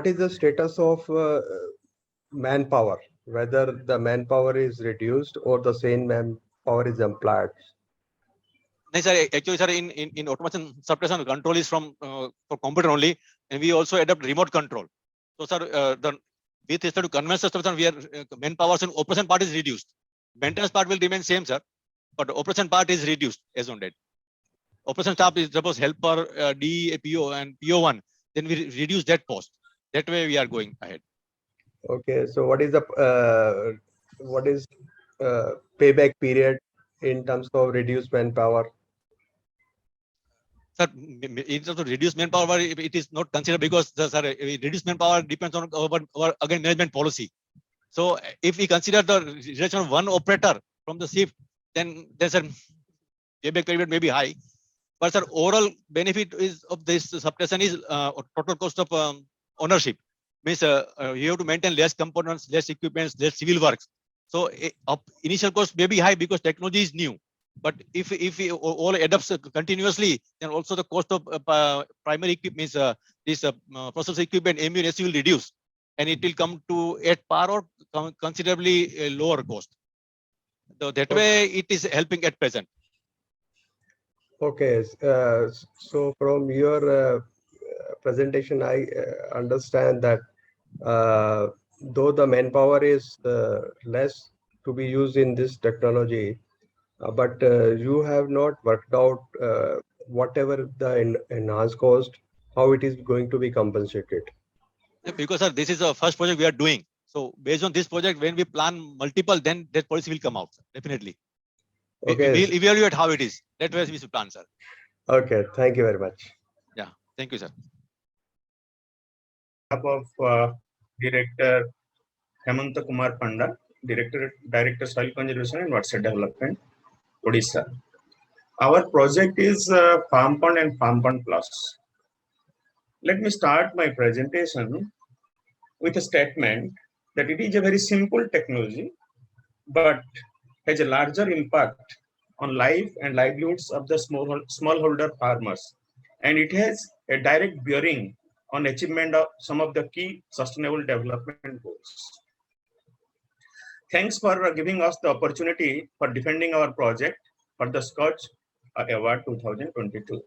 is the status of manpower? Whether the manpower is reduced or the same manpower is employed? No, sir, actually, sir, in automation substation control is from for computer only, and we also adopt remote control. So, sir, with respect to conventional substation, we are manpower and operation part is reduced. Maintenance part will remain same, sir, but operation part is reduced as on date. Operation staff is suppose helper, DE, PO, and PO1. Then we reduce that cost. That way we are going ahead. Okay, so what is the payback period in terms of reduced manpower? Sir, in terms of reduced manpower, it is not considered because sir, reduced manpower depends on our again management policy. So if we consider the reduction of one operator from the shift, then sir, payback period may be high. But sir, overall benefit is of this substation is total cost of ownership. Means you have to maintain less components, less equipments, less civil works. So initial cost may be high because technology is new. But if we all adopts continuously, then also the cost of primary equipment, this process equipment MUNC will reduce, and it will come to at par or considerably lower cost. So that way, it is helping at present. Okay, so from your presentation, I understand that though the manpower is less to be used in this technology, but you have not worked out whatever the enhanced cost, how it is going to be compensated. Because sir, this is the first project we are doing. So based on this project, when we plan multiple, then that policy will come out, definitely. Okay. We will evaluate how it is. That way we should plan, sir. Okay, thank you very much. Yeah, thank you, sir. Of Director Hemanta Kumar Panda, Director Soil Conservation and Watershed Development, Odisha. Our project is Farm Pond and Farm Pond Plus. Let me start my presentation with a statement that it is a very simple technology, but has a larger impact on life and livelihoods of the smallholder farmers, and it has a direct bearing on achievement of some of the key sustainable development goals. Thanks for giving us the opportunity for defending our project for the SKOCH Award 2022.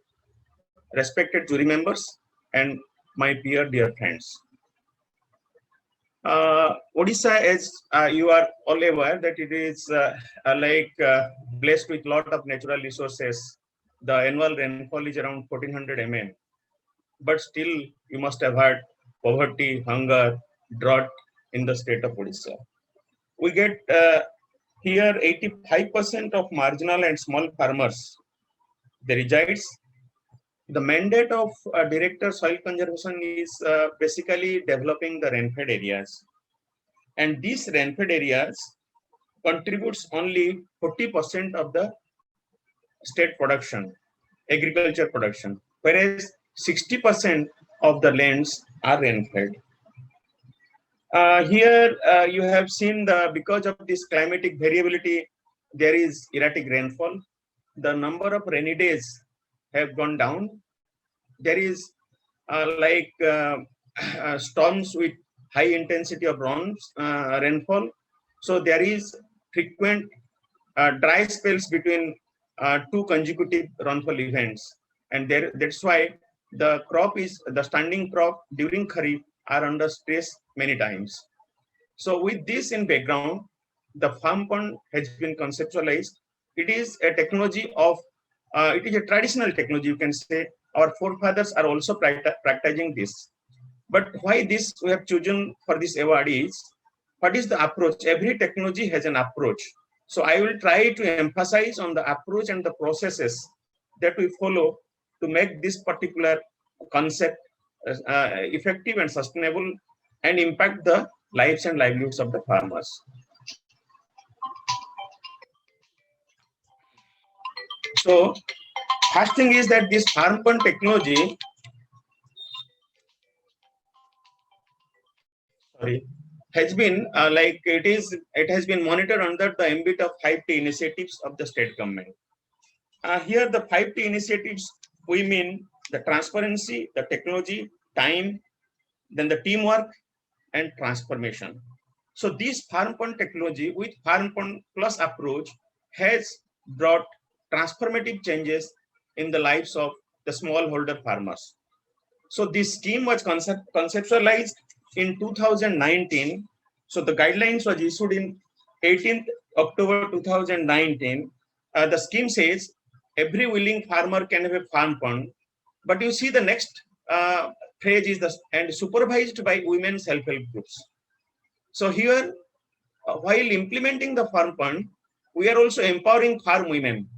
Respected jury members and my dear friends. Odisha, as you are all aware, that it is blessed with lot of natural resources. The annual rainfall is around 1400 mm. But still, you must have heard poverty, hunger, drought in the state of Odisha. We get here 85% of marginal and small farmers. They resides. The mandate of Director Soil Conservation is basically developing the rainfed areas. And these rainfed areas contributes only 40% of the state production, agriculture production, whereas 60% of the lands are rainfed. Here you have seen because of this climatic variability, there is erratic rainfall. The number of rainy days have gone down. There is storms with high intensity of rainfall. So there is frequent dry spells between two consecutive rainfall events, and that's why the standing crop during Kharif are under stress many times. So with this in background, the farm pond has been conceptualized. It is a technology of, it is a traditional technology, you can say. Our forefathers are also practicing this. But why this we have chosen for this award is, what is the approach? Every technology has an approach. So I will try to emphasize on the approach and the processes that we follow to make this particular concept effective and sustainable and impact the lives and livelihoods of the farmers. So first thing is that this farm pond technology, has been it has been monitored under the ambit of 5T initiatives of the state government. Here the 5T initiatives, we mean the transparency, the technology, time, then the teamwork and transformation. So this farm pond technology with farm pond plus approach has brought transformative changes in the lives of the smallholder farmers. So this scheme was conceptualized in 2019. So the guidelines was issued in 18th October 2019. The scheme says every willing farmer can have a farm pond, but you see the next phrase is and supervised by women self-help groups. So here, while implementing the farm pond, we are also empowering farm women,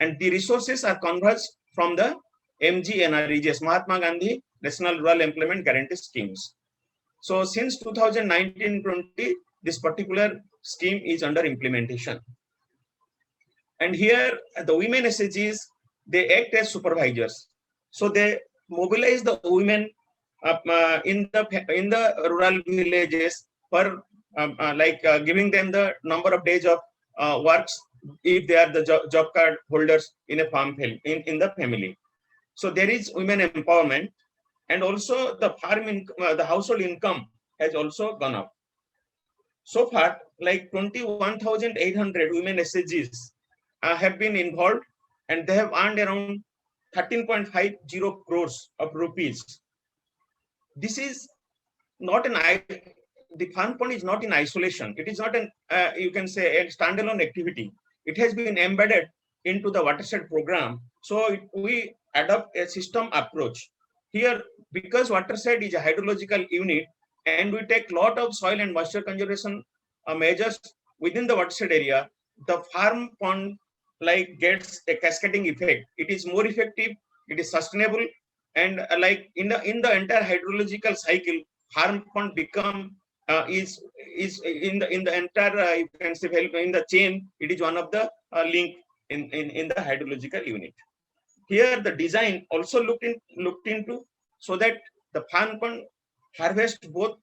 and the resources are converged from the MGNREGS, Mahatma Gandhi National Rural Employment Guarantee Schemes. So since 2019-20, this particular scheme is under implementation. And here the women SHGs, they act as supervisors. So they mobilize the women in the rural villages for giving them the number of days of works if they are the job card holders in a farm in the family. So there is women empowerment, and also the the household income has also gone up. So far, like 21,800 women SHGs have been involved, and they have earned around 13.50 crores of rupees. This is not the farm fund is not in isolation. It is not an, you can say, a standalone activity. It has been embedded into the watershed program. So we adopt a system approach. Here, because watershed is a hydrological unit, and we take lot of soil and moisture conservation measures within the watershed area, the farm pond like gets a cascading effect. It is more effective, it is sustainable, and like in the entire hydrological cycle, farm pond become is in the entire you can say in the chain. It is one of the link in the hydrological unit. Here the design also looked into, so that the farm pond harvest both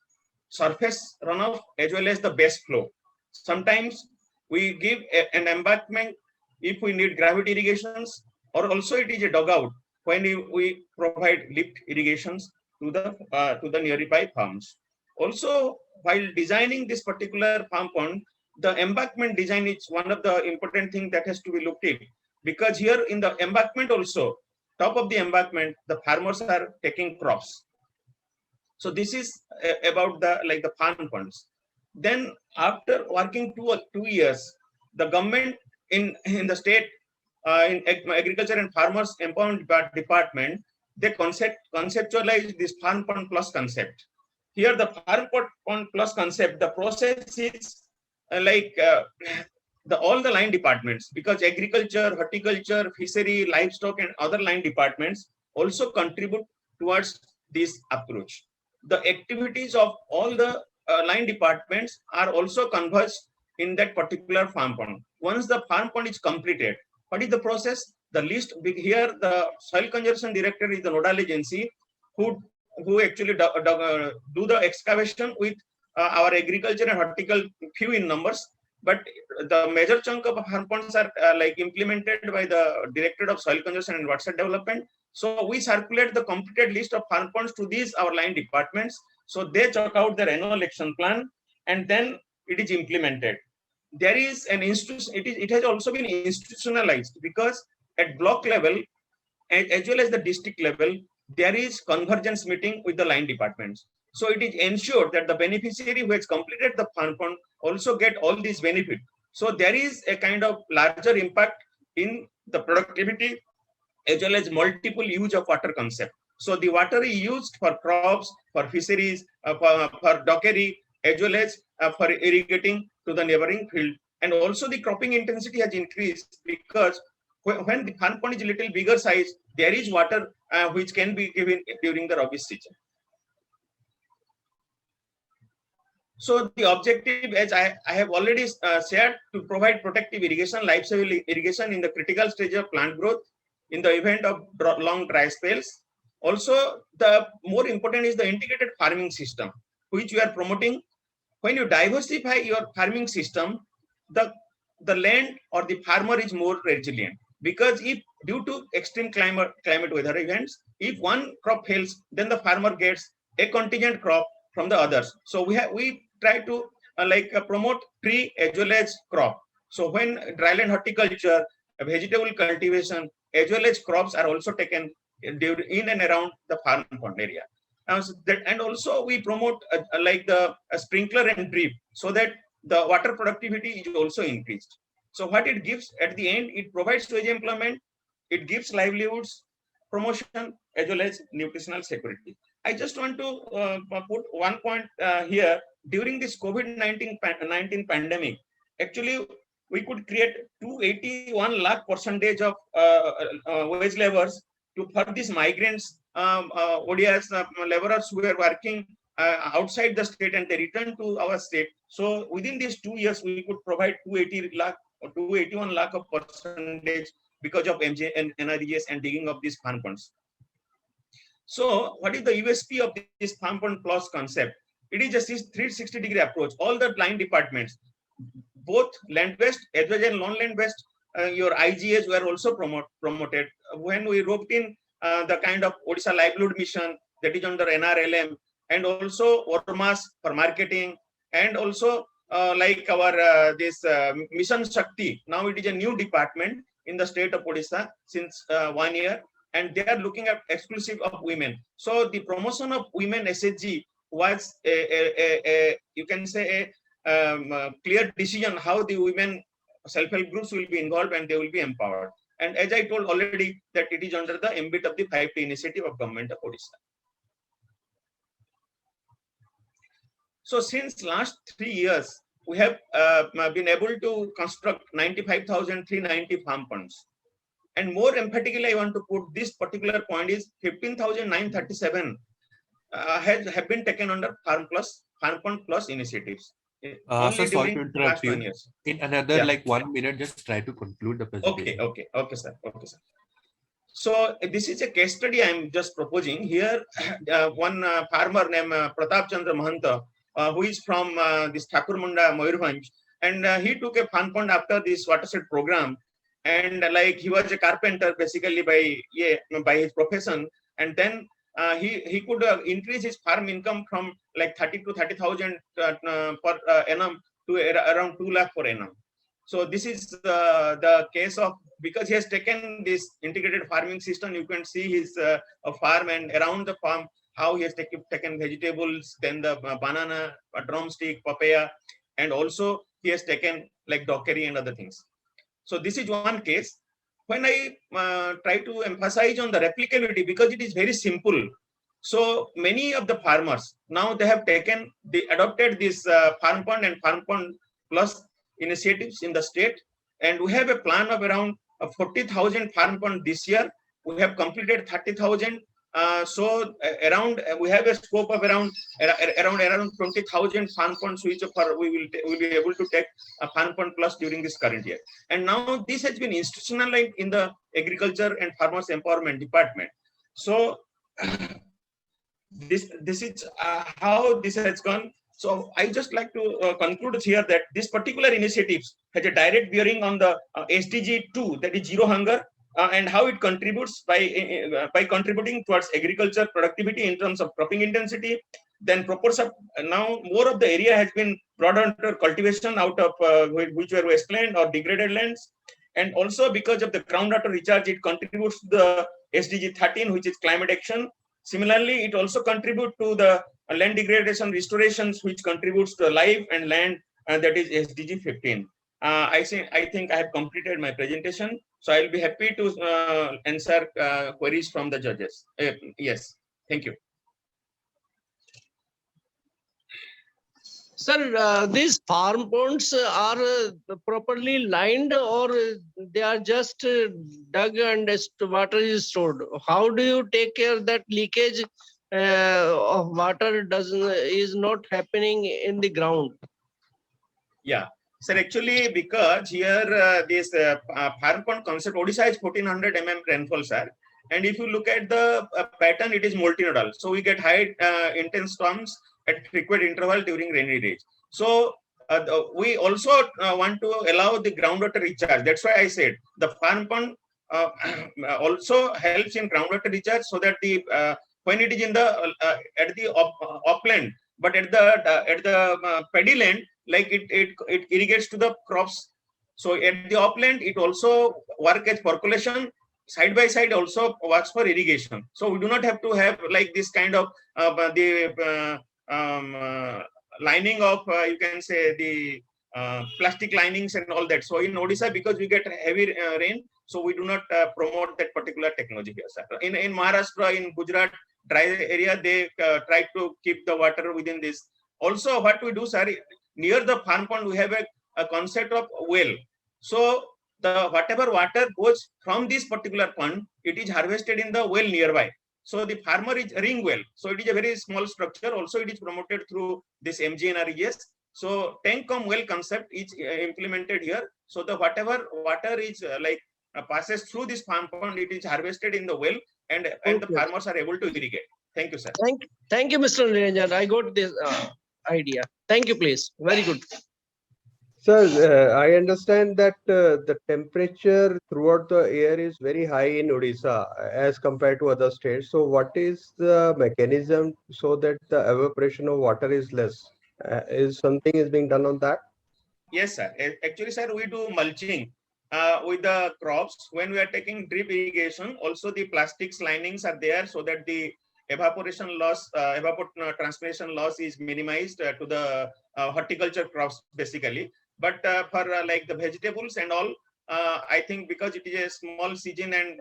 surface runoff as well as the base flow. Sometimes we give an embankment if we need gravity irrigations, or also it is a dugout when we provide lift irrigations to the nearby farms. Also, while designing this particular farm pond, the embankment design is one of the important things that has to be looked at, because here in the embankment also, top of the embankment, the farmers are taking crops. So this is about the farm funds. Then after working 2 years, the government in the state in agriculture and farmers empowerment department, they conceptualize this farm fund plus concept. Here the farm fund plus concept, the process is all the line departments, because agriculture, horticulture, fishery, livestock, and other line departments also contribute towards this approach. The activities of all the line departments are also converged in that particular farm pond. Once the farm pond is completed, what is the process? The list here, the soil conservation director is the nodal agency who actually do the excavation with our agriculture and horticulture few in numbers, but the major chunk of farm ponds are implemented by the Directorate of Soil Conservation and Watershed Development. So we circulate the completed list of farm ponds to these our line departments. So they check out their annual action plan, and then it is implemented. There is an institution. It has also been institutionalized, because at block level as well as the district level, there is convergence meeting with the line departments. So it is ensured that the beneficiary who has completed the farm pond also get all these benefits. So there is a kind of larger impact in the productivity as well as multiple use of water concept. So the water is used for crops, for fisheries, for dockery, as well as for irrigating to the neighboring field. And also the cropping intensity has increased, because when the farm pond is a little bigger size, there is water which can be given during the Rabi season. So the objective, as I have already shared, to provide protective irrigation, life-saving irrigation in the critical stage of plant growth in the event of long dry spells. Also, the more important is the integrated farming system, which we are promoting. When you diversify your farming system, the land or the farmer is more resilient, because if due to extreme climate weather events, if one crop fails, then the farmer gets a contingent crop from the others. So we try to promote tree as well as crop. So when dryland horticulture, vegetable cultivation, as well as crops are also taken in and around the farm pond area. And also we promote the sprinkler and drip, so that the water productivity is also increased. So what it gives at the end, it provides wage employment, it gives livelihoods, promotion, as well as nutritional security. I just want to put one point here. During this COVID-19 pandemic, actually we could create 281 lakh percentage of wage laborers for these migrants, ODIs, laborers who are working outside the state and they return to our state. So within these 2 years, we could provide 281 lakh of percentage because of MJ and NRES and digging of these farm ponds. So what is the USP of this farm pond plus concept? It is a 360-degree approach. All the line departments, both land-based as well as non-land based, your IGAs were also promoted. When we roped in the kind of Odisha Livelihood Mission that is under NRLM, and also ORMAS for marketing, and also like our this Mission Shakti. Now it is a new department in the state of Odisha since 1 year, and they are looking at exclusive of women. So the promotion of women SHG was you can say a clear decision how the women self-help groups will be involved and they will be empowered. And as I told already, that it is under the ambit of the 5T initiative of Government of Odisha. So since last 3 years, we have been able to construct 95,390 farm ponds. And more emphatically, I want to put this particular point is 15,937 have been taken under Farm Pond Plus initiatives. So sorry to during interrupt last 1 you. year. In another Yeah. like 1 minute, just try to conclude the presentation. Okay, sir. So this is a case study I'm just proposing here. One farmer named Pratap Chandra Mahanta, who is from this Thakurmunda, Mayurbhanj, and he took a farm pond after this watershed program, and like he was a carpenter basically by his profession, and then he could increase his farm income from like 30 to 30,000 per annum to around 2 lakh per annum. So this is the case of, because he has taken this integrated farming system. You can see his farm, and around the farm how he has taken vegetables, then the banana, drumstick, papaya, and also he has taken like dockery and other things. So this is one case. When I try to emphasize on the replicability, because it is very simple. So many of the farmers now they have adopted this farm pond and farm pond plus initiatives in the state, and we have a plan of around 40,000 farm pond this year. We have completed 30,000. So around we have a scope of around 20,000 farm ponds, which we will be able to take a farm pond plus during this current year. And now this has been institutionalized in the Agriculture and Farmers Empowerment Department. So this is how this has gone. So I just like to conclude here that this particular initiatives has a direct bearing on the SDG 2, that is zero hunger, and how it contributes by contributing towards agriculture productivity in terms of cropping intensity. Then now more of the area has been brought under cultivation out of which were wasteland or degraded lands. And also because of the groundwater recharge, it contributes to the SDG 13, which is climate action. Similarly, it also contributes to the land degradation restorations, which contributes to life and land, that is SDG 15. I think I have completed my presentation, so I'll be happy to answer queries from the judges. Yes, thank you. Sir, these farm ponds are properly lined, or they are just dug and water is stored? How do you take care that leakage of water is not happening in the ground? Yeah, sir, actually, because here this farm pond concept, Odisha is 1400 mm rainfall, sir. And if you look at the pattern, it is multinodal. So we get high intense storms at frequent interval during rainy days. So we also want to allow the groundwater recharge. That's why I said the farm pond also helps in groundwater recharge, so that the when it is in the at the upland, but at the paddy land, like it irrigates to the crops. So at the upland, it also works as percolation. Side by side also works for irrigation. So we do not have to have like this kind of lining of you can say the plastic linings and all that. So in Odisha, because we get heavy rain, so we do not promote that particular technology here, sir. In Maharashtra, in Gujarat, dry area, they try to keep the water within this. Also, what we do, sir, near the farm pond, we have a concept of well. So the whatever water goes from this particular pond, it is harvested in the well nearby. So the farmer is ring well. So it is a very small structure. Also, it is promoted through this MGNREGS. So tank cum well concept is implemented here. So the whatever water is passes through this farm pond, it is harvested in the well, and the farmers are able to irrigate. Thank you, sir. Thank you, Mr. Niranjan. I got this idea. Thank you, please. Very good. Sir, I understand that the temperature throughout the year is very high in Odisha as compared to other states. So, what is the mechanism so that the evaporation of water is less? Is something is being done on that? Yes, sir. Actually, sir, we do mulching with the crops. When we are taking drip irrigation, also the plastics linings are there so that the evaporation loss, transpiration loss is minimized to the horticulture crops basically. But for like the vegetables and all, I think because it is a small season and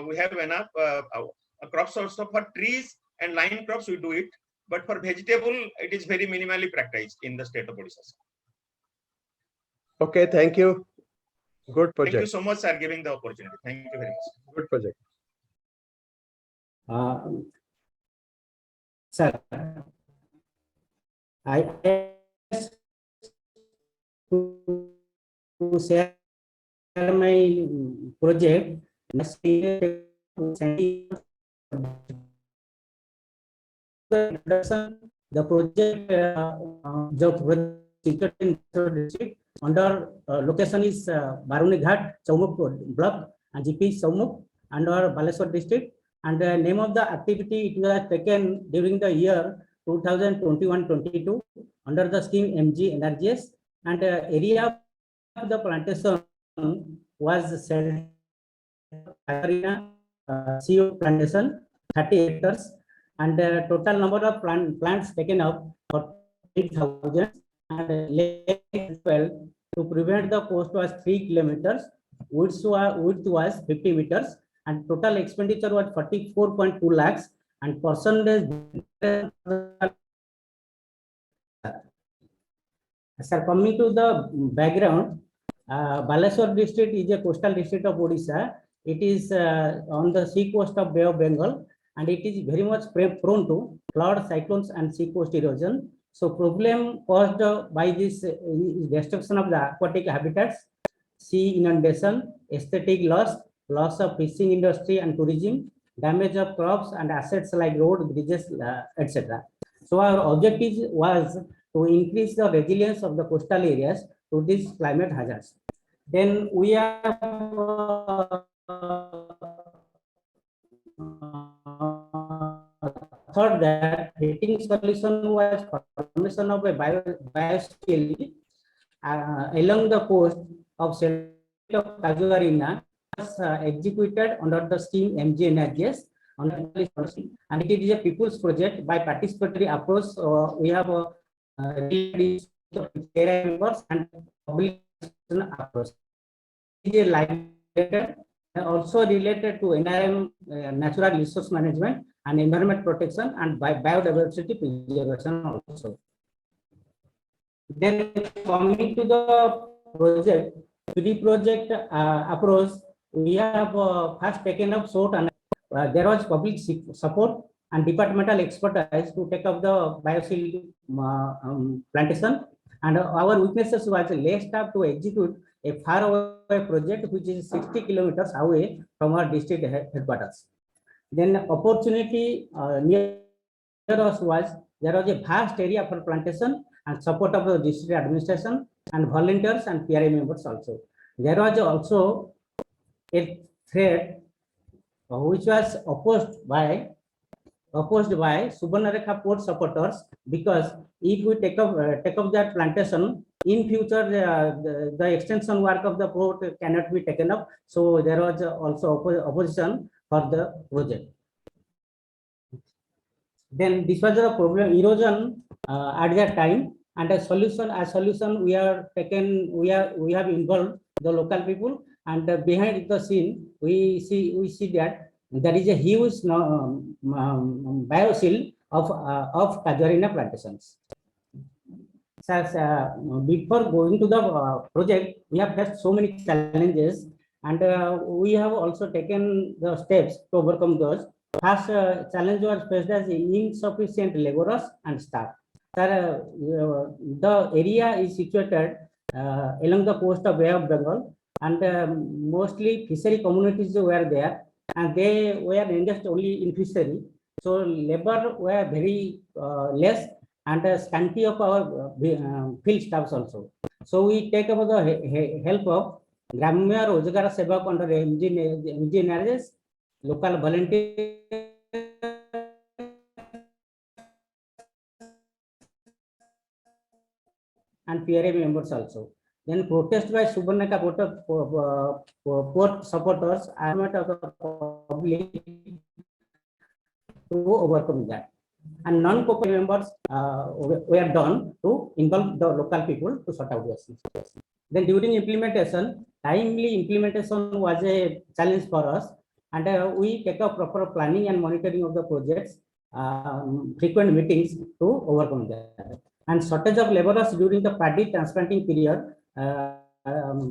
we have enough crops also for trees and line crops we do it. But for vegetable, it is very minimally practiced in the state of Odisha. Okay, thank you. Good Thank you project. so much, sir, giving the opportunity. Thank you very much. Good project. Sir, I to share my project. The project district under location is Baruni Ghat, Chaumuk block, and GP Chaumuk under Baleswar district. And the name of the activity it was taken during the year 2021-22 under the scheme MG Energies, and area of the plantation was CO plantation 30 hectares, and the total number of plants taken up for 8,000, and length to prevent the coast was 3 kilometers, width was 50 meters, and total expenditure was 44.2 lakhs, and percentage. Sir, coming to the background, Baleswar district is a coastal district of Odisha. It is on the sea coast of Bay of Bengal, and it is very much prone to flood, cyclones, and sea coast erosion. So, problem caused by this destruction of the aquatic habitats, sea inundation, aesthetic loss, loss of fishing industry and tourism, damage of crops and assets like road, bridges, etc. So, our objective was to increase the resilience of the coastal areas to these climate hazards. Then we have thought that heating solution was formation of a biosphere along the coast of Kaju Arena was executed under the scheme MG Energies, and it is a people's project by participatory approach. We have members and public approach. It is also related to NRM, natural resource management and environment protection and biodiversity preservation also. Then coming to the project, pre-project approach, we have first taken up SWOT, and there was public support and departmental expertise to take up the biosil plantation, and our witnesses was less staff to execute a far away project which is 60 kilometers away from our district headquarters. Then opportunity near us was there was a vast area for plantation and support of the district administration and volunteers and PRA members also. There was also a threat which was opposed by Subarnarekha port supporters, because if we take up that plantation in future, the extension work of the port cannot be taken up. So there was also opposition for the project. Then this was the problem erosion at that time, and a solution we have involved the local people, and behind the scene we see that there is a huge biosil of Kajarina plantations. Before going to the project, we have faced so many challenges, and we have also taken the steps to overcome those. First challenge was faced as insufficient laborers and staff. The area is situated along the coast of Bay of Bengal, and mostly fishery communities were there, and they were engaged only in fishery. So labor were very less, and scanty of our field staffs also. So we take about the help of Gramya Rojgara Sevak under MGNRS, local volunteers, and PRA members also. Then protest by Subarnaka port supporters and of the public to overcome that. And non-cooperative members were done to involve the local people to sort out this. Then during implementation, timely implementation was a challenge for us, and we take up proper planning and monitoring of the projects, frequent meetings to overcome that. And shortage of laborers during the paddy transplanting period,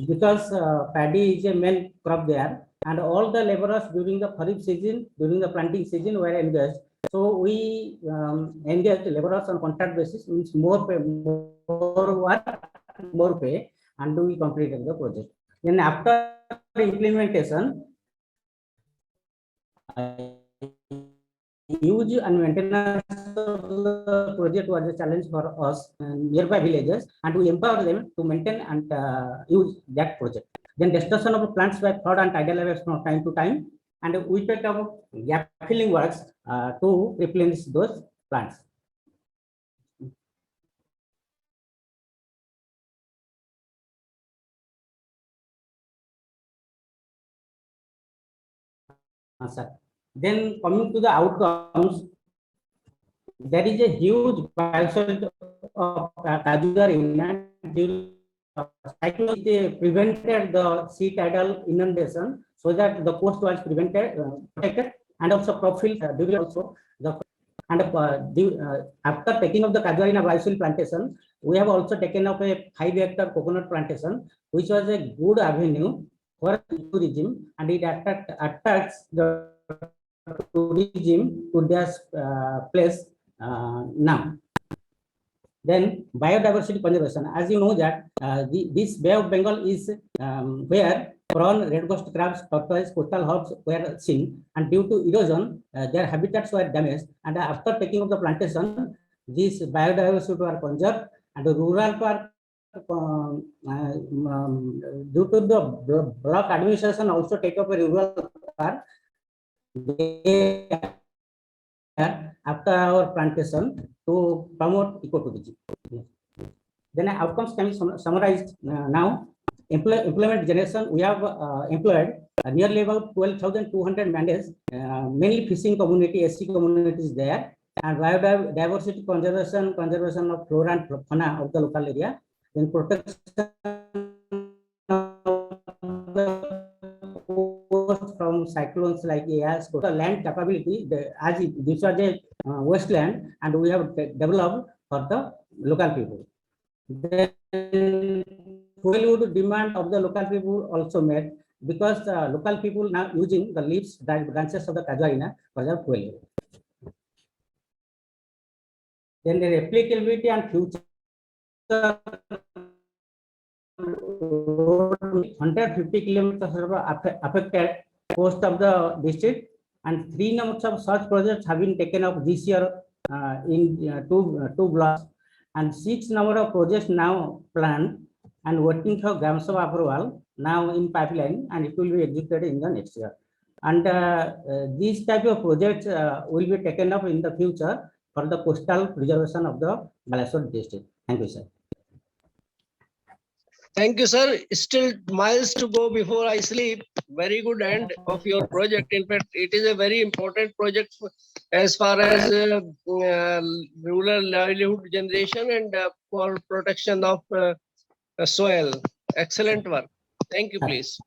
because paddy is a main crop there, and all the laborers during the Kharif season, during the planting season were engaged. So we engaged laborers on contract basis, means more pay, more work, more pay, and we completed the project. Then after implementation, use and maintenance of the project was a challenge for us and nearby villages, and we empower them to maintain and use that project. Then destruction of plants by flood and tidal waves from time to time, and we take up gap filling works to replenish those plants. Sir. Then coming to the outcomes, there is a huge biosolids of Kajura during cyclone. They prevented the sea tidal inundation, so that the coast was protected, and also crop field during also the. And after taking up the Kajuarina biosol plantation, we have also taken up a 5-hectare coconut plantation, which was a good avenue for tourism, and it attracts the tourism to this place now. Then biodiversity conservation. As you know that this Bay of Bengal is where prawn, red ghost crabs, tortoise, coastal hogs were seen, and due to erosion, their habitats were damaged. And after taking up the plantation, these biodiversity were conserved, and the rural park, due to the block administration, also take up a rural park. After our plantation to promote ecotourism. Then outcomes can be summarized now. Employment generation, we have employed nearly about 12,200 mandates, mainly fishing community, SC communities there, and biodiversity conservation of flora and fauna of the local area, then protection from cyclones like as the land capability, as this was a wasteland, and we have developed for the local people. Then fuel demand of the local people also met, because the local people now using the leaves, branches of the Kajuarina for the fuel. Then the replicability and future 150 kilometers affected coast of the district, and 3 numbers of such projects have been taken up this year in two blocks, and 6 number of projects now planned and working for Gram Sabha approval now in pipeline, and it will be executed in the next year. And these type of projects will be taken up in the future for the coastal preservation of the Balashore district. Thank you, sir. Thank you, sir. Still miles to go before I sleep. Very good end of your project. In fact, it is a very important project as far as rural livelihood generation and for protection of soil. Excellent work. Thank you, please.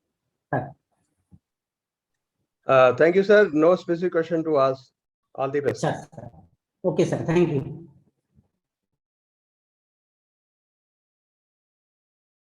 Thank you, sir. No specific question to ask. All the best. Sir. Okay, sir. Thank you.